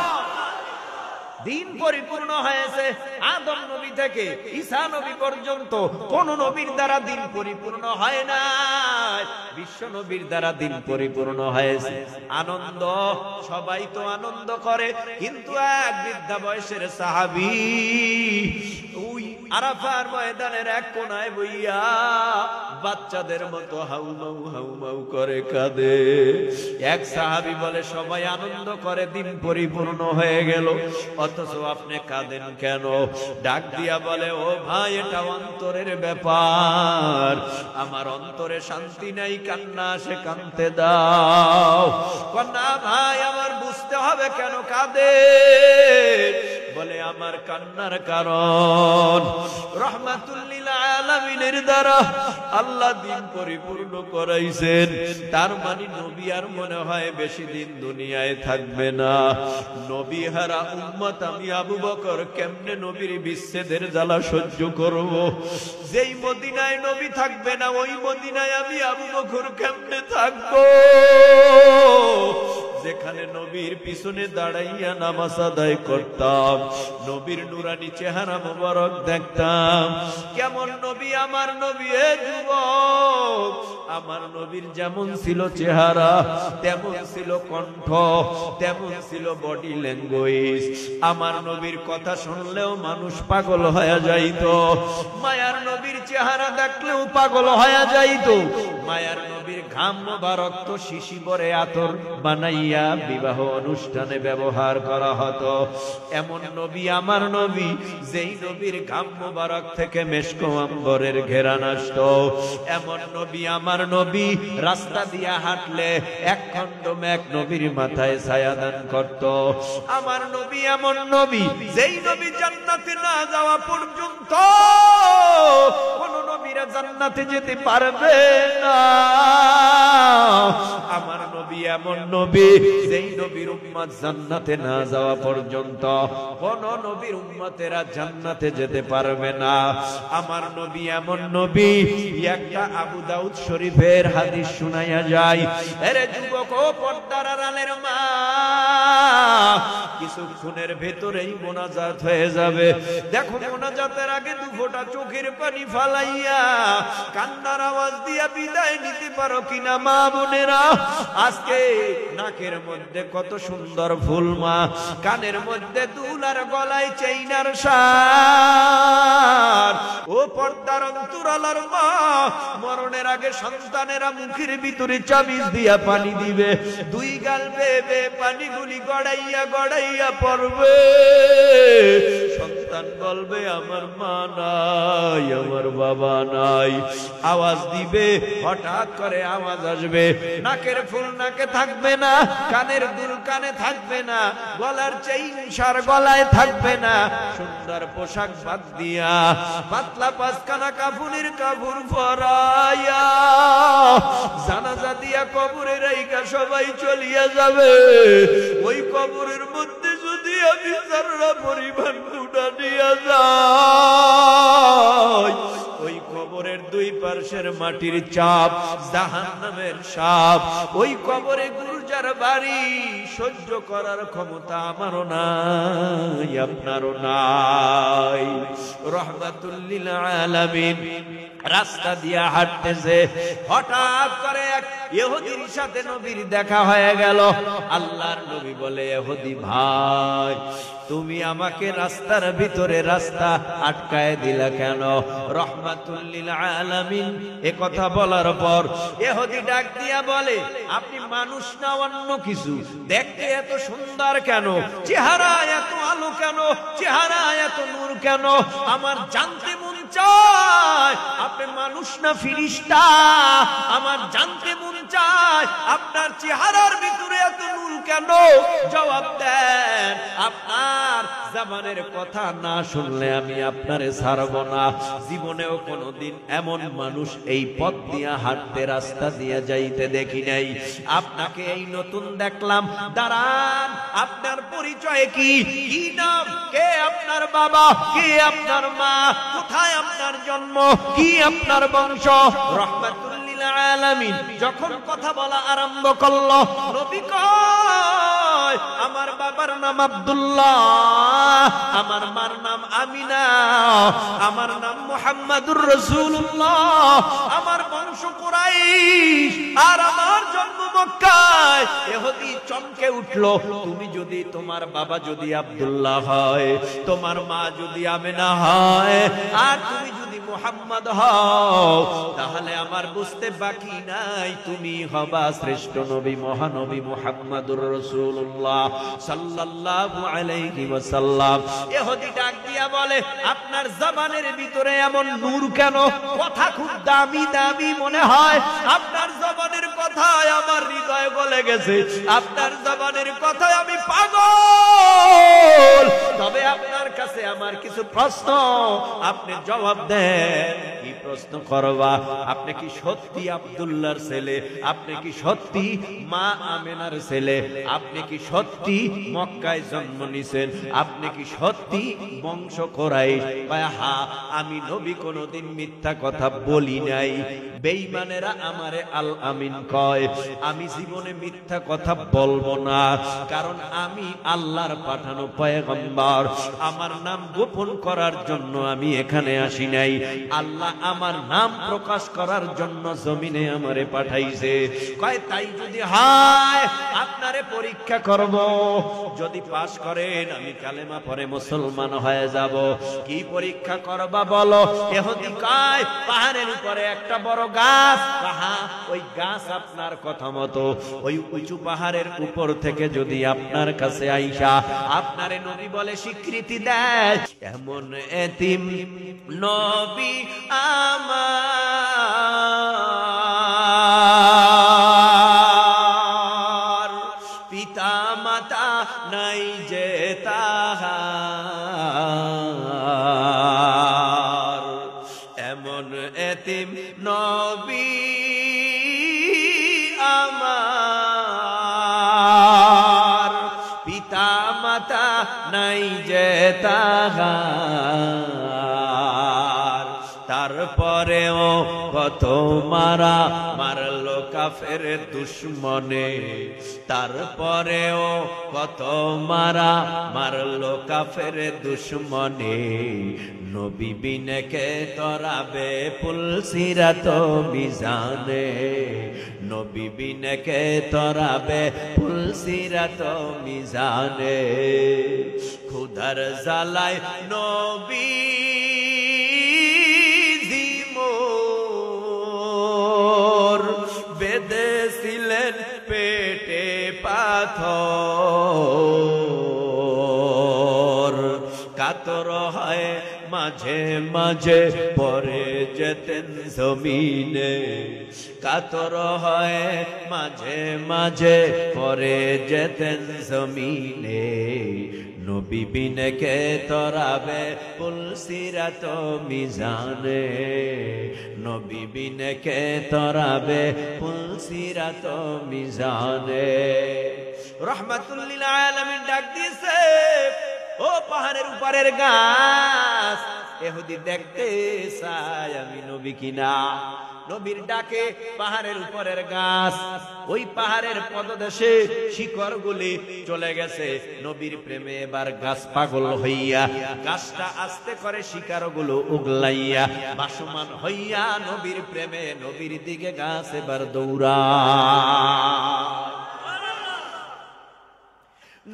দিন পরিপূর্ণ হয়েছে। আদম নবী থেকে ঈসা নবী পর্যন্ত কোন নবীর দ্বারা দিন পরিপূর্ণ হয় না, বিশ্ব নবীর দ্বারা দিন পরিপূর্ণ হয়েছে। আনন্দ, সবাই তো আনন্দ করে, কিন্তু এক বৃদ্ধা বয়সের সাহাবী ওই আরাফার ময়দানের এক কোনায় বইয়া বাচ্চাদের মতো হাউমাউ করে কাঁদে। এক সাহাবী বলে, সবাই আনন্দ করে, দিন পরিপূর্ণ হয়ে গেল, অথচ আপনি কাঁদেন কেন? ডাক দিয়া বলে, ও ভাই, এটা অন্তরের ব্যাপার, আমার অন্তরে শান্তি নাই, কান্না আসে, কাঁদতে দাও। না ভাই, আমার বুঝতে হবে কেন কাঁদে। বলে, আমার কান্নার কারণ রাহমাতুল লিল আলামিনের দ্বারা আল্লাহ দিন পরিপূর্ণ করাইছেন। তার মানে নবী আর মনে হয় বেশি দিন দুনিয়ায় থাকবে না। নবী হারা উম্মত আমি আবু বকর কেমনে নবীর বিচ্ছেদের জ্বালা সহ্য করব? যেই মদিনায় নবী থাকবে না, ওই মদিনায় আমি আবু বকর কেমনে থাকবো? যেখানে নবীর পিছনে দাঁড়াইয়া নামাজ আদায় করতাম, নবীর নুরানি চেহারা মোবারক দেখতাম। কেমন নবী আমার নবী! এ যুবক, আমার নবীর যেমন ছিল চেহারা, তেমন ছিল কণ্ঠ, তেমন ছিল বডি ল্যাঙ্গুয়েজ। আমার নবীর কথা শুনলেও মানুষ পাগল হয়ে যাইত, মায়ার নবীর চেহারা দেখলেও পাগল হয়ে যাইত। মায়ার নবীর ঘাম মোবারক তো শিশি ভরে আতর বানাইয়া বিবাহ অনুষ্ঠানে ব্যবহার করা হতো। এমন নবী আমার নবী, যেই নবীর ঘাম মোবারক থেকে মেশক আম্বরের ঘেরান আসতো। এমন নবী আমার নবী, রাস্তা দিয়া হাঁটলে এক খণ্ড মেঘ নবীর মাথায় ছায়া দান করত। আমার নবী এমন নবী, যেই নবী জান্নাতে না যাওয়া পর্যন্ত কোন নবীরা জান্নাতে যেতে পারবে না। আমার নবী এমন নবী, যেই নবীর উম্মত জান্নাতে না যাওয়া পর্যন্ত কোন নবীর উম্মতেরা জান্নাতে যেতে পারবে না। আমার নবী এমন নবী, একটা আবু দাউদ শরীফের হাদিস শোনাইয়া যায়। আরে যুবক, ও পর্দার আড়ালের মা, কিছুক্ষণের ভেতরেই মোনাজাত হয়ে যাবে। দেখো, মোনাজাতের আগে 2 ফোঁটা চোখের পানি ফালাইয়া কান্নার আওয়াজ দিয়া বিদায় নিতে পারো কিনা মা বোনেরা? আজকে নাকের মধ্যে কত সুন্দর ফুল মা, কানের মধ্যে দুল আর গলায় চেইনার সার। ও পর্দার অন্তরালার মা, মরণের আগে সন্তানেরা মুখের ভিতরে চাবিজ দিয়া পানি দিবে, 2 গাল বেয়ে পানিগুলি গড়াইয়া গড়াইয়া পড়বে। সন্তান বলবে, আমার মা নাই, আমার বাবা নাই। আওয়াজ দিবে, হঠাৎ করে আওয়াজ আসবে, নাকের ফুল নাকে থাকবে না, কানের দুল কানে থাকবে না, গলার চেইন সার গলায় থাকবে না। সুন্দর পোশাক বাদ দিয়া পাতলা পাঁচখানা কাফনের কাপড় পরাইয়া জানাজা দিয়া কবরে রাইখা সবাই চলিয়া যাবে। ওই কবরের মধ্যে যদি আমি যারা পরিমাণ গুনাহ নিয়ে যাই, ওই কবরের দুই পার্শ্বের মাটির চাপ, জাহান্নামের সাপ, ওই কবরে গুরজার বাড়ি সহ্য করার ক্ষমতা আমারও নাই, আপনারও নাই। রহমাতুল লিল আলামিন রাস্তা দিয়া হাঁটতেছে, হঠাৎ করে এক ইহুদির সাথে নবীর দেখা হয়ে গেল। আল্লাহর নবী বলে, ইহুদি ভাই, তুমি আমাকে রাস্তার ভিতরে রাস্তা আটকায় দিলা কেন? রহমাতুল লিল আলামিন এ কথা বলার পর ইহুদি ডাক দিয়া বলে, আপনি মানুষ না অন্য কিছু? দেখতে এত সুন্দর কেন? চেহারা এত আলো কেন? চেহারা এত নূর কেন? আমার জানতে মন চায় আপনি মানুষ না ফিরিস্তা। আমার জানতে মন চায় আপনার চেহারার ভিতরে এত নূর কেন? জবাব দেন। আপনার জবানের কথা না শুনলে আমি আপনারে ছাড়ব না। জীবনেও কোনোদিন এমন মানুষ এই পথ দিয়া হাঁটতে, রাস্তা দিয়া যাইতে দেখি নাই। আপনাকে এই নতুন দেখলাম। দাঁড়ান, আপনার পরিচয় কি? কি নাম? কে আপনার বাবা? কে আপনার মা? কোথায় আপনার জন্ম? কি আপনার বংশ? রহমাতুল লিল আলামিন যখন কথা বলা আরম্ভ করলো, নবী কয়, আমার বাবার নাম আব্দুল্লাহ, আমার মার নাম আমিনা, আমার নাম মুহাম্মাদুর রাসূলুল্লাহ, আমার বংশ কুরাইশ, আর আমার জন্ম মক্কায়। ইহুদি চমকে উঠলো, তুমি যদি, তোমার বাবা যদি আব্দুল্লাহ হয়, তোমার মা যদি আমিনা হয়, আর তুমি যদি মুহাম্মদ হও, তাহলে আমার বুঝতে বাকি নাই, তুমি হবা শ্রেষ্ঠ নবী, মহানবী মুহাম্মাদুর রাসূলুল্লাহ সাল্লাল্লাহু আলাইহি ওয়াসাল্লাম। ইহুদি ডাক দিয়া বলে, আপনার জবানের ভিতরে এমন নূর কেন? কথা খুব দামি দামি মনে হয়। আপনার জবানের কথায় আমার হৃদয় গলে গেছে, আপনার জবানের কথায় আমি পাগল। তবে আপনার কাছে আমার কিছু প্রশ্ন, আপনি জবাব দেন। কি প্রশ্ন করবা? আপনি কি সত্যি আব্দুল্লাহর ছেলে? আপনি কি সত্যি মা আমিনার ছেলে? আপনি কি সত্যি মক্কায় জন্ম নিছেন? আপনি কি সত্যি বংশ কুরাইশ? হ্যাঁ, আমি নবী কোনদিন মিথ্যা কথা বলি নাই। বেঈমানেরা আমারে আল আমিন কয়, আমি জীবনে মিথ্যা কথা বলবো না, কারণ আমি আল্লাহর পাঠানো পয়গম্বর। আমার নাম গোপন করার জন্য আমি এখানে আসি নাই, আল্লাহ আমার নাম প্রকাশ করার জন্য জমিনে আমারে পাঠাইছে। কয়, তাই যদি হয় আপনারে পরীক্ষা করব, যদি পাস করেন আমি কালেমা পড়ে মুসলমান হয়ে যাব। কি পরীক্ষা করবা বলো? ইহুদি কয়, পাহাড়ের উপরে একটা বড় গাছ, ওই গাছ আপনার কথা মতো ওই উঁচু পাহাড়ের উপর থেকে যদি আপনার কাছে আইসা আপনারে নবী বলে স্বীকৃতি দেয়, এমন এতিম নবী আমার, পিতা মাতা নাই যে তাহার, এমন এতিম নবী আমার, পিতা মাতা নাই যে তাহার। তারপরেও কত মারা মারলো কাফের দুশ্মনে, তারপরেও কত মারা মারলো কাফের দুশ্মনে, নবী বিনে কে তরাবে পুলসিরাত মিজানে, নবী বিনে কে তরাবে পুলসিরাত মিজানে। খুদার জালায় নবী বেঁধেছিলেন পেটে পাথর, কাতর হয় মাঝে মাঝে পরে যেতেন জমিনে, কাতর হয় মাঝে মাঝে পরে যেতেন জমিনে, নবী বিনে কে তরাবে পুলসিরাত মিজানে, নবী বিনে কে তরাবে পুলসিরাত মিজানে। রাহমাতুল লিল আলামিন ডাক দিয়েছে, ও পাহাড়ের উপরের গাছ, ইহুদি দেখতে চাই আমি নবী কিনা। নবীর ডাকে পাহাড়ের উপরের গাছ, ওই পাহাড়ের পদদেশে শিকড়গুলি চলে গেছে নবীর প্রেমে। এবার গাছ পাগল হইয়া গাছটা আস্তে করে শিকড়গুলো উগলাইয়া বাসমান হইয়া নবীর প্রেমে, নবীর দিকে গাছ এবার দৌড়ায়।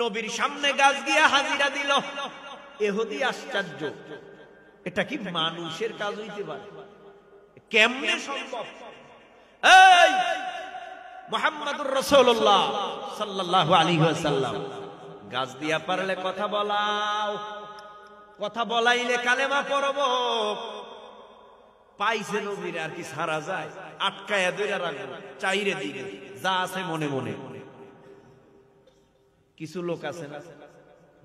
নবীর সামনে গাছ গিয়া হাজিরা দিল। ইহুদি আশ্চর্য, এটা কি মানুষের কাজ হইতে পারে? কেমনে সম্ভব? এই মুহাম্মদুর রাসূলুল্লাহ সাল্লাল্লাহু আলাইহি ওয়াসাল্লাম, গাছ দিয়া পারলে কথা বলাও, কথা বলাইলে কালেমা পড়ব। পাইছে নবীর আর কি ছাড়া যায়? আটকায়া ধইরা রাখবো চাইরে দিকে যা আছে মনে মনে। কিছু লোক আছে না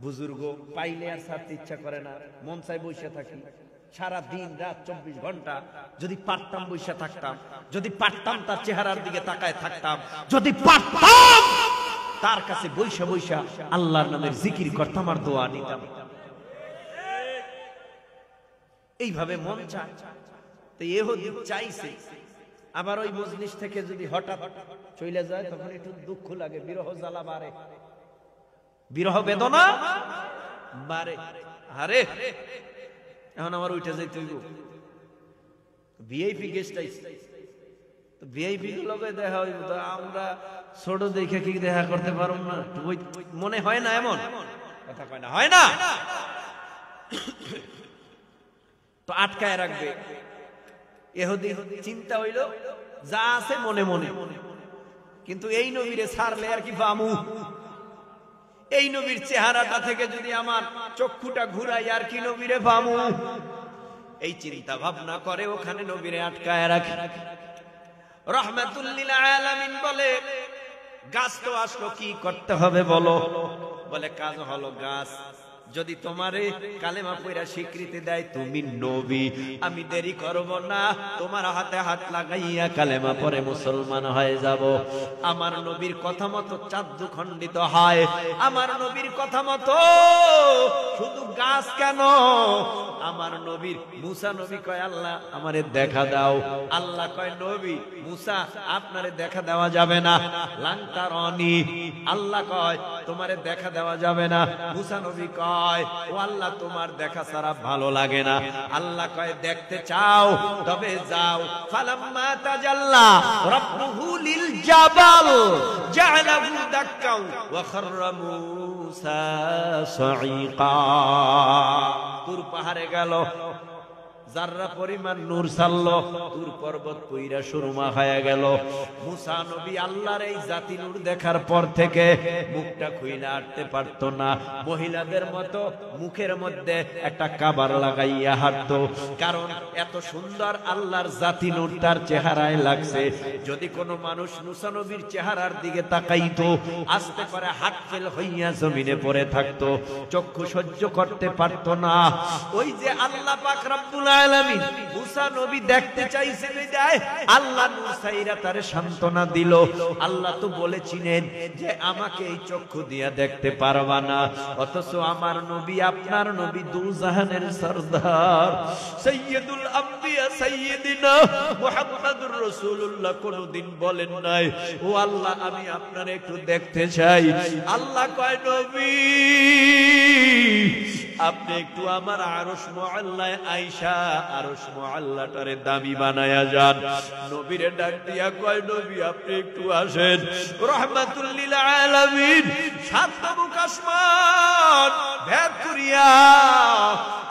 বুজুর্গ, পাইলে আর ছাড়তে ইচ্ছা করে না, মন চাই বসে থাকি সারা দিন রাত 24 ঘন্টা। যদি পারতাম বসে থাকতাম, যদি পারতাম তার চেহারার দিকে তাকায় থাকতাম, যদি পারতাম তার কাছে বইসা বইসা আল্লাহর নামের জিকির করতাম আর দোয়া নিতাম। এইভাবে মন চায়। তো ইহুদি চাইছে। আবার ওই মজলিস থেকে যদি হঠাৎ চলে যায় তখন একটু দুঃখ লাগে, বিরহ জ্বালা বাড়ে, বিরহ বেদনা বাড়ে। আরে এখন আমার উঠে যাইতে হইব, ভিআইপি গেস্ট আইছে, তো ভিআইপি লগে দেখা হইব, তো আমরা ছোট দেখে কি দেখা করতে পারব না? মনে হয় না? এমন কথা কয় না, হয় না? তো আটকায় রাখবে। ইহুদি চিন্তা হইল যা আছে মনে মনে, কিন্তু এই নবীরে ছাড়লে আর কি পামু? এই নবীর চেহারাটা থেকে যদি আমার চক্ষুটা ঘুরাই আর কি নবীরে পামু? এই চিন্তা ভাবনা করে ওখানে নবীরে আটকায় রাখে। রাহমাতুল লিল আলামিন বলে, গাছ তো আসলো, কি করতে হবে বলো? বলে কাজ হলো, গাছ যদি তোমারে কালেমা পড়া স্বীকৃতি দেয় তুমি নবী, আমি দেরি করব না, তোমার হাতে হাত লাগাইয়া কালেমা পড়ে মুসলমান হয়ে যাব। আমার নবীর কথা মতো চাঁদ খণ্ডিত হয়, আমার নবীর কথা মতো শুধু গাছ কেন, আমার নবীর মুসা নবী কয় আল্লাহ আমারে দেখা দাও, আল্লাহ কয় নবী মুসা আপনারে দেখা দেওয়া যাবে না, লাংতারনি। আল্লাহ কয় তোমারে দেখা দেওয়া যাবে না, মুসা নবী কয় ও আল্লাহ তোমার দেখা ছাড়া ভালো লাগে না। আল্লাহ কয় দেখতে চাও তবে যাও। ফালাম্মা তাজাল্লা রাব্বুহু লিল জাবাল জাআলাহু দাক্কাও ওয়া খাররা মূসা সাঈকা। তুর পাহাড়ে গেল, যাররা পরিমাণ নূর ছাড়লো, তুর পর্বত কইরা সুরমা হয়ে গেল। মুসা নবী আল্লাহর এই জাতি নূর দেখার পর থেকে মুখটা খুইলা আটতে পারতো না, মহিলাদের মতো মুখের মধ্যে একটা কাবার লাগাইয়া হাঁটতো, কারণ এত সুন্দর আল্লাহর জাতি নূর তার চেহারায় লাগছে। যদি কোনো মানুষ মুসা নবীর চেহারার দিকে তাকাইতো আস্তে করে হাত ফেল হইয়া জমিনে পড়ে থাকতো, চক্ষু সহ্য করতে পারতো না। ওই যে আল্লাহ পাক রব্বুল আলামিন মুসা নবী দেখতে চাইছে বিদায় আল্লাহ মুসাইরা তারে সান্ত্বনা দিল। আল্লাহ তো বলেছিলেন যে আমাকে এই চক্ষু দিয়া দেখতে পারবা না, অথচ আমার নবী আপনার নবী দুজাহানের সরদার সাইয়্যিদুল আম্বিয়া সাইয়্যিদিনা মুহাম্মাদুর রাসূলুল্লাহ কোনদিন বলেন নাই ও আল্লাহ আমি আপনারে একটু দেখতে চাই। আল্লাহ কয় নবী আপনি একটু আমার আরশ মুআল্লায় আয়েশা আরশ মুআল্লাটারে দামি বানায়া যান। নবীরে ডাক দিয়া কয় নবী আপনি একটু আসেন। রাহমাতুল লিল আলামিন সাত মুখ আসমান ভেদ করিয়া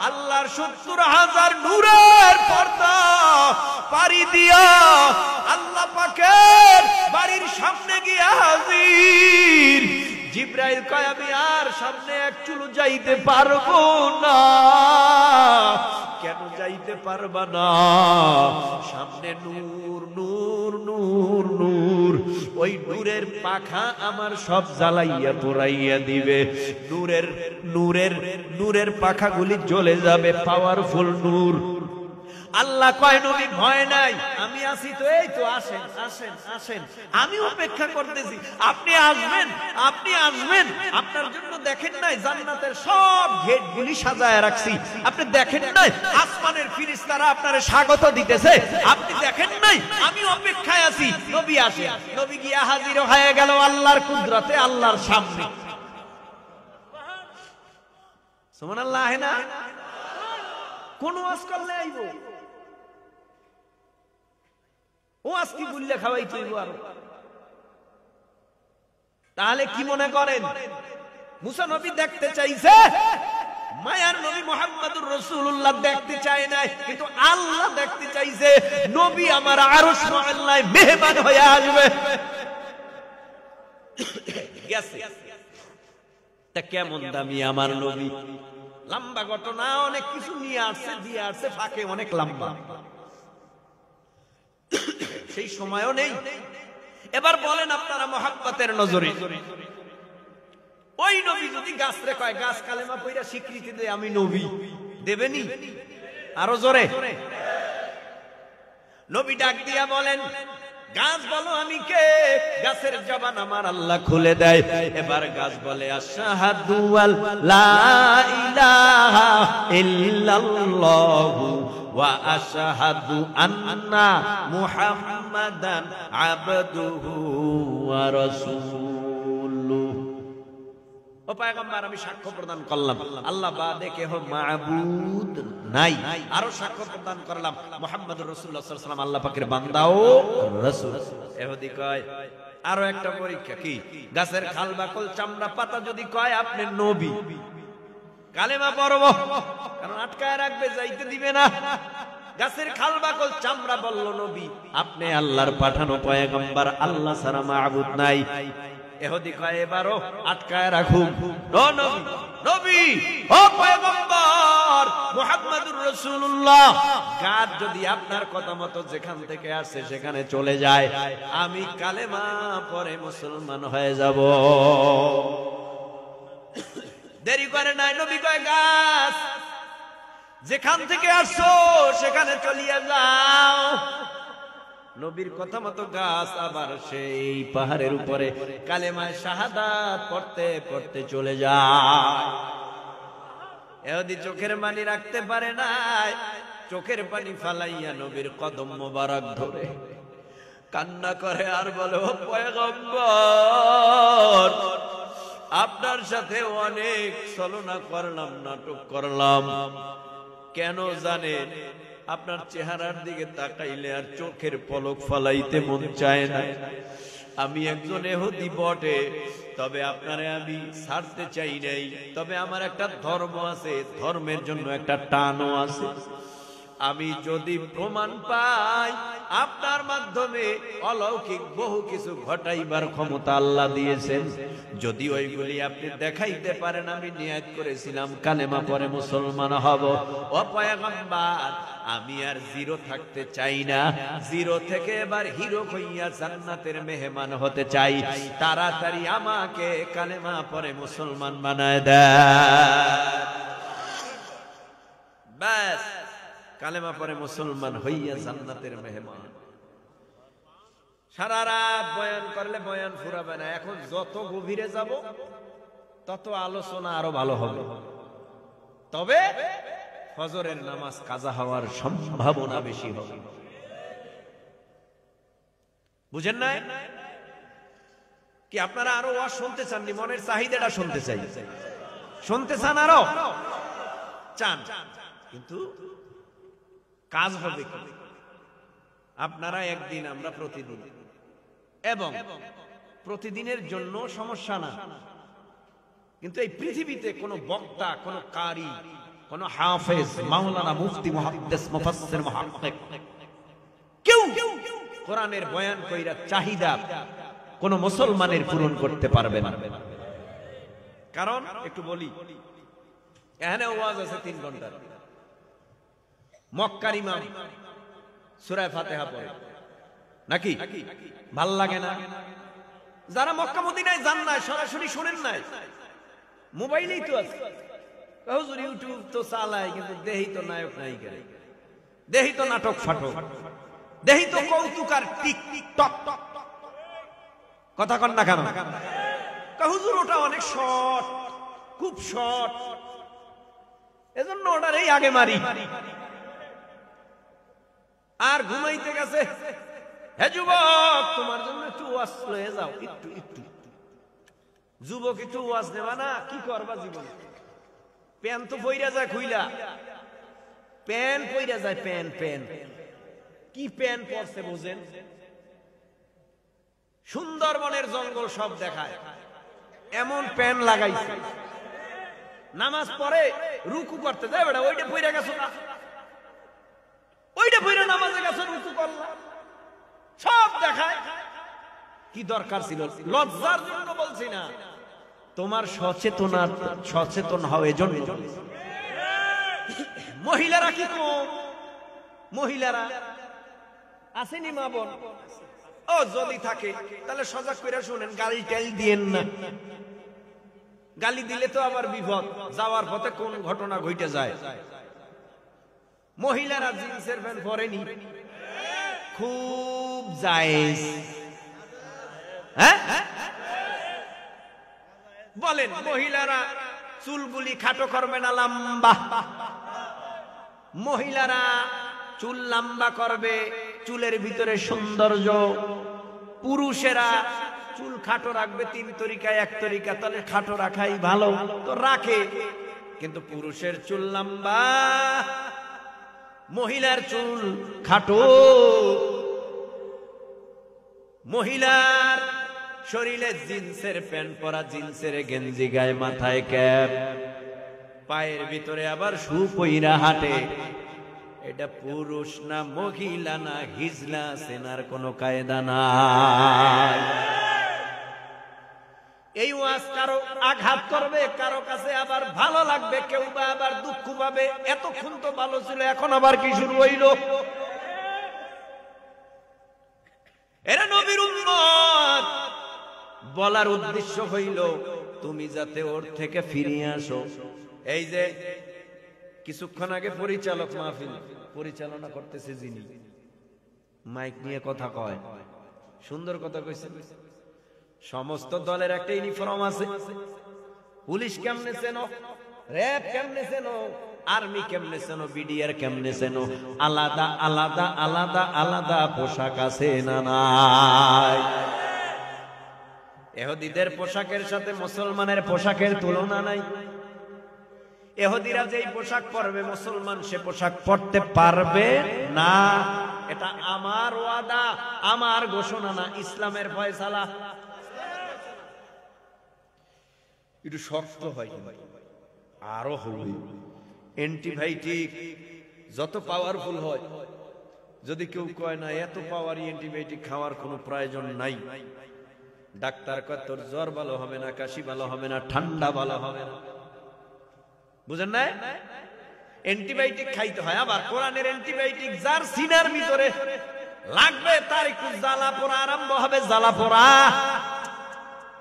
আল্লাহর ৭০,০০০ নূরের পর্দা পাড়ি দিয়া আল্লাহ পাকের বাড়ির সামনে গিয়া হাজির। জিবরাইল কয় আমি আর সামনে এক চুল যাইতে পারবো না। কেন যাইতে পারবা না? সামনে নূর নূর নূর নূর। ও ওই নূরের পাখা আমার সব জ্বালাইয়া পোড়াইয়া দিবে। নূরের নূরের নূরের পাখাগুলি জ্বলে যাবে, পাওয়ারফুল নূর। আল্লাহ কয় নবী ভয় নাই, আমি আছি তো, এই তো আসেন আসেন আসেন, আমি অপেক্ষা করতেছি, আপনি আসবেন আপনি আসবেন। আপনার জন্য দেখেন নাই জান্নাতের সব গেটগুলি সাজায় রাখছি, আপনি দেখেন নাই আসমানের ফেরেশতারা আপনারে স্বাগত দিতেছে, আপনি দেখেন নাই, আমি অপেক্ষায় আছি। নবী আসে, নবী গিয়া হাজির হয়ে গেল আল্লাহর কুদরতে, আল্লাহর সামনে। সুবহানাল্লাহ। না কোন ওয়াজ করলে আইবো, ও আজকে বুল্লে খাওয়াই চইব আরো। তাহলে কি মনে করেন মুসা নবী দেখতে চাইছে, মায়ার নবী মুহাম্মদুর রাসূলুল্লাহ দেখতে চায় নাই, কিন্তু আল্লাহ দেখতে চাইছে নবী আমার আরশ মুআল্লায় মেহমান হয়ে আসবে। গেছে তা কেমন দামি আমার নবী, লম্বা ঘটনা, অনেক কিছু নিয়ে আসছে, দিয়ে আসছে, ফাঁকে অনেক লম্বা, সেই সময়ও নেই। এবার বলেন আপনারা মহাব্বতের নজরে ওই নবী যদি গাছ রে কয়, গাছ কালেমা পড়া স্বীকৃতি দেয় আমি নবী, দেবেনি? আরো জোরে। নবী ডাক দিয়া বলেন, গাছ বলো আমি কে? গাছের জবান আমার আল্লাহ খুলে দেয়। এবার গাছ বলে আশহাদু আল্লা ইলাহা ইল্লাল্লাহু ওয়া আশহাদু আন্না মুহাম্মাদান আবদুহু ওয়া রাসূলুহু। ও পয়গম্বর, আমি সাক্ষ্য প্রদান করলাম আল্লাহ বাদে কেহ মাবুদ নাই, আরো সাক্ষ্য প্রদান করলাম মুহাম্মদুর রাসূলুল্লাহ সাল্লাল্লাহু আলাইহি ওয়াসাল্লাম আল্লাহ পাকের বান্দা ও রাসূল। এহুদি কয় আরো একটা পরীক্ষা কি, গাছের খাল বাকল চামড়া পাতা যদি কয় আপনি নবী, কালেমা পড়ব, কারণ আটকায় রাখবে, যাইতে দিবে না। গাছের খাল বাকল চামড়া বলল নবী, আপনি আল্লাহর পাঠানো পয়গম্বর, আল্লাহ ছাড়া মাবুদ নাই। এহুদি কয় এবারও আটকায় রাখুক, ও নবী, নবী ও পয়গম্বর মুহাম্মদুর রাসূলুল্লাহ, গাছ যদি আপনার কথা মতো যেখান থেকে আসে সেখানে চলে যায়, আমি কালেমা পড়ে মুসলমান হয়ে যাব। দেরি করে নাই, নবী কয় গাছ যেখান থেকে আসছো সেখানে চলিয়ে যাও। নবীর কথা মতো গাছ আবার সেই পাহাড়ের উপরে কালেমায়ে শাহাদাত পড়তে পড়তে চলে যায়। এদি চোখের পানি রাখতে পারে নাই, চোখের পানি ফালাইয়া নবীর কদম মোবারক ধরে কান্না করে আর বলে, ও পয়গম্বর, আপনার সাথে অনেক ছলনা করলাম, নাটক করলাম, কেন জানেন? আপনার চেহারার দিকে তাকাইলে আর চোখের পলক ফালাইতে মন চায় না। আমি একজন ইহুদি বটে, তবে আপনারে আমি ছাড়তে চাই নাই, তবে আমার একটা ধর্ম আছে, ধর্মের জন্য একটা টানও আছে। আমি যদি প্রমাণ পাই আপনার মাধ্যমে অলৌকিক বহু কিছু ঘটাইবার ক্ষমতা আল্লাহ দিয়েছেন, যদি ওইগুলি আপনি দেখাইতে পারেন, আমি নিয়ত করেছিলাম কালেমা পড়ে মুসলমান হব। ও পয়গম্বর, আমি আর জিরো থাকতে চাই না, জিরো থেকে এবার হিরো হইয়া জান্নাতের মেহমান হতে চাই, তাড়াতাড়ি আমাকে কালেমা পড়ে মুসলমান বানায় দেয়। ব্যাস, কালেমা পড়ে মুসলমান হইয়া জান্নাতের মেহমান। সারা রাত বয়ান করলে বয়ান ফুরাবে না, এখন যত গভীরে যাব তত আলোচনা আরো ভালো হবে, তবে ফজরের নামাজ কাজা হওয়ার সম্ভাবনা বেশি হবে। বুঝেন না কি? আপনারা আরো ওয়াজ শুনতে চাননি? মনের চাহিদাটা শুনতে চাই, শুনতে চান, আরো চান, কিন্তু কাজ হবে কি? আপনারা একদিন, আমরা প্রতিদিন, এবং প্রতিদিনের জন্য সমস্যা না, কিন্তু এই পৃথিবীতে কোন বক্তা, কোন কারি, কোন হাফেজ, মাওলানা, মুফতি, মুহাদ্দিস, মুফাসসির, মুহাক্কিক কেউ কোরআনের বয়ান কইরা চাহিদা কোন মুসলমানের পূরণ করতে পারবে না। কারণ একটু বলি, এখানে ওয়াজ আছে 3 ঘন্টা, মক্কার ইমাম সূরা ফাতিহা পড়ে নাকি? ভাল লাগে না? যারা মক্কা মদিনায় যান নাই, সরাসরি শোনেন নাই, মোবাইলেই তো আছে। হুজুর ইউটিউব তো চালায়, কিন্তু দেহি তো নায়ক নায়িকা, দেহি তো নাটক ফাটক, দেহি তো কৌতুক আর টিকটক। কথা কন না কেন? হুজুর ওটা অনেক শর্ট, খুব শর্ট, এজন্য ওটার এই আগে মারি। আর ঘুমাইতে গেছে, হে যুবক তোমার জন্য একটু ওয়াজ লয়ে যাও, একটু একটু। যুবক একটু ওয়াজ নেবা না, কি করবা জীবনে? প্যান তো পইরা যায় খুইলা, প্যান পইরা যায়, প্যান প্যান কি প্যান পরছে বুঝেন? সুন্দরবনের জঙ্গল সব দেখায়, এমন প্যান লাগাইছে। নামাজ পড়ে রুকু করতে যায় বেটা, ওইটা পইরা গেছো না, ওইটা পইরা নামাজে গেছো, রুকু করলা, সব দেখায়। কি দরকার ছিল? লজ্জার জন্য বলছি না, তোমার সচেতন হও এজন্য। মহিলারা কি কম? মহিলারা আসেনি মা বোন? ও যদি থাকে তাহলে সজাগ করে শুনেন, গালি টাল দিয়েন না। গালি দিলে তো আবার বিপদ, যাওয়ার পথে কোন ঘটনা ঘটে যায়। মহিলারা জিন্সের প্যান্ট পরেনি, খুব জায়েজ। হ্যাঁ বলেন, মহিলারা চুলগুলি খাটো করবে না লম্বা? মহিলারা চুল লম্বা করবে, চুলের ভিতরে সৌন্দর্য। পুরুষেরা চুল খাটো রাখবে 3 তরিকা, 1 তরিকা, তাহলে খাটো রাখাই ভালো, তো রাখে। কিন্তু পুরুষের চুল লম্বা, মহিলার চুল খাটো। মহিলার শরীরে জিন্সের প্যান্ট পরা, জিন্সের গেঞ্জি গায়ে, মাথায় ক্যাপ, পায়ের ভিতরে আবার শু পইরা হাঁটে। এটা পুরুষ না মহিলা না হিজলা সেনার কোনো কায়দা নাই। এই ওয়াজ কারো আঘাত করবে, কারো কাছে আবার ভালো লাগবে, কেউ বা আবার দুঃখ পাবে। এতক্ষণ তো ভালো ছিল, এখন আবার কি শুরু হইল? এরা নবীর উম্মত। বলার উদ্দেশ্য হইল তুমি যাতে ওর থেকে ফিরিয়ে আসো। এই যে কিছুক্ষণ আগে পরিচালক মাহফিল পরিচালনা করতেছে, যিনি মাইক নিয়ে কথা কয়, সুন্দর কথা কইছে। সমস্ত দলের একটা ইউনিফর্ম আছে। পুলিশ কেমনে চেনো, র‍্যাব কেমনে চেনো, আর্মি কেমনে চেনো, বিডিআর কেমনে চেনো, আলাদা আলাদা আলাদা আলাদা পোশাক আছে না নাই? ইহুদিদের পোশাকের সাথে মুসলমানের পোশাকের তুলনা নাই। ইহুদিরা যেই পোশাক পরবে, মুসলমান সে পোশাক পরতে পারবে না। এটা আমার ওয়াদা, আমার ঘোষণা না, ইসলামের ফয়সালা। একটু শক্ত হয়, আরো হবে। অ্যান্টিবায়োটিক যত পাওয়ারফুল হয়, যদি কেউ কয় না এত পাওয়ারি অ্যান্টিবায়োটিক খাওয়ার কোনো প্রয়োজন নাই, ডাক্তার কয় তোর জ্বর ভালো হবে না, কাশি ভালো হবে না, ঠান্ডা ভালো হবে না, বুঝেন না? অ্যান্টিবায়োটিক খাইতে হয়। আবার কোরআনের অ্যান্টিবায়োটিক যার সিনার ভিতরে লাগবে তার একটু জ্বালা পোড়া আরম্ভ হবে, জ্বালা পোড়া।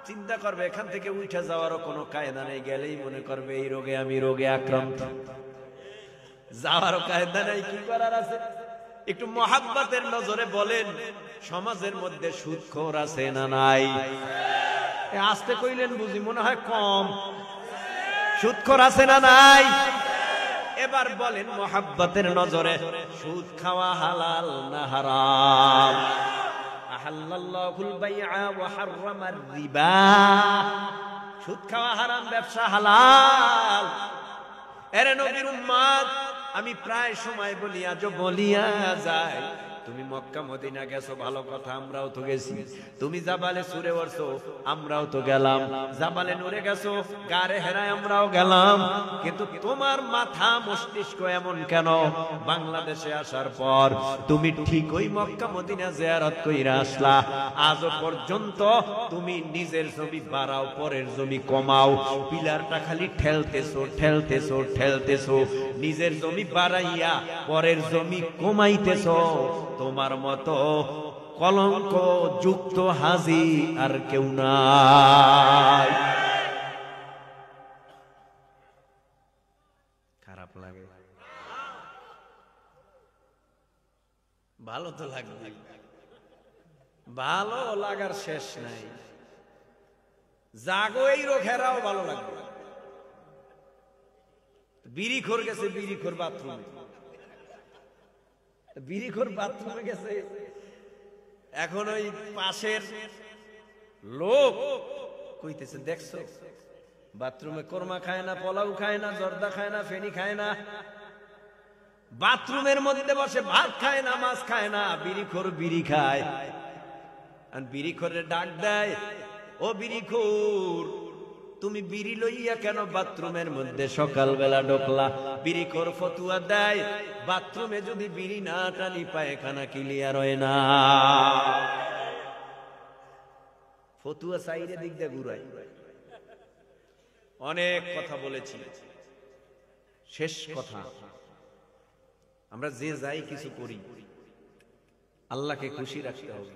চিন্তা করবে এখান থেকে উঠে যাওয়ারও কোনো কায়দা নেই, গেলেই মনে করবে এই রোগে আমি রোগে আক্রান্ত, যাওয়ারও কায়দা নেই, কি করার আছে? একটু মহাব্বতের নজরে বলেন, সমাজের মধ্যে সুদখোর আছে না নাই? আস্তে কইলেন বুঝি, মনে হয় কম। সুদখোর আছে না নাই? এবার বলেন মহাব্বতের নজরে, সুদ খাওয়া হালাল না হারাম? আহাল্লাল্লাহুল বাইআ ওয়া হাররামার রিবা। সুদ খাওয়া হারাম, ব্যবসা হালাল। এরে নবীর উম্মত, আমি প্রায় সময় বলি, আজও বলিয়া যায়, তুমি মক্কা মদিনা গেছো ভালো কথা, আমরাও তো গেছি। তুমি জাবালে সুরে উঠছো, আমরাও তো গেলাম। জাবালে নূরে গেছো, গারে হেরায় আমরাও গেলাম। কিন্তু তোমার মাথা মস্তিষ্ক এমন কেন? বাংলাদেশে আসার পর তুমি ঠিক ওই মক্কা মদিনা জিয়ারত কইরা আসলা, আজও পর্যন্ত তুমি নিজের জমি বাড়াও, পরের জমি কমাও। পিলারটা খালি ঠেলতেছো ঠেলতেছো ঠেলতেছো, নিজের জমি বাড়াইয়া পরের জমি কমাইতেছো। তোমার মতো কলঙ্ক যুক্ত হাজি আর কেউ নাই। খারাপ লাগে? ভালো তো লাগবে, ভালো লাগার শেষ নাই। জাগো এই রোখেরাও ভালো লাগবে। বিড়িখোর গেছে, বিড়িখোর বাথরুমে, বিড়িখোর বাথরুমে গেছে। এখন ওই পাশের লোক কইতেছে, দেখছো বাথরুমে কোরমা খায় না, পোলাও খায় না, জর্দা খায় না, ফেনি খায় না, বাথরুমের মধ্যে বসে ভাত খায় না, মাছ খায় না, বিড়িখোর বিড়ি খায়। আর বিড়িখোরের ডাক দেয়, ও বিড়িখোর, তুমি বিড়ি লইয়া কেন বাথরুমের মধ্যে সকালবেলা ঢোকলা? বিড়িখোর ফতুয়া দেয়, বাথরুমে যদি বিড়ি না টানি পায়খানা ক্লিয়ার হয় না। ফতুয়া সাইডে দিক দিয়ে ঘুরাই। অনেক কথা বলেছি, শেষ কথা, আমরা যে যাই কিছু করি আল্লাহকে খুশি রাখতে হবে।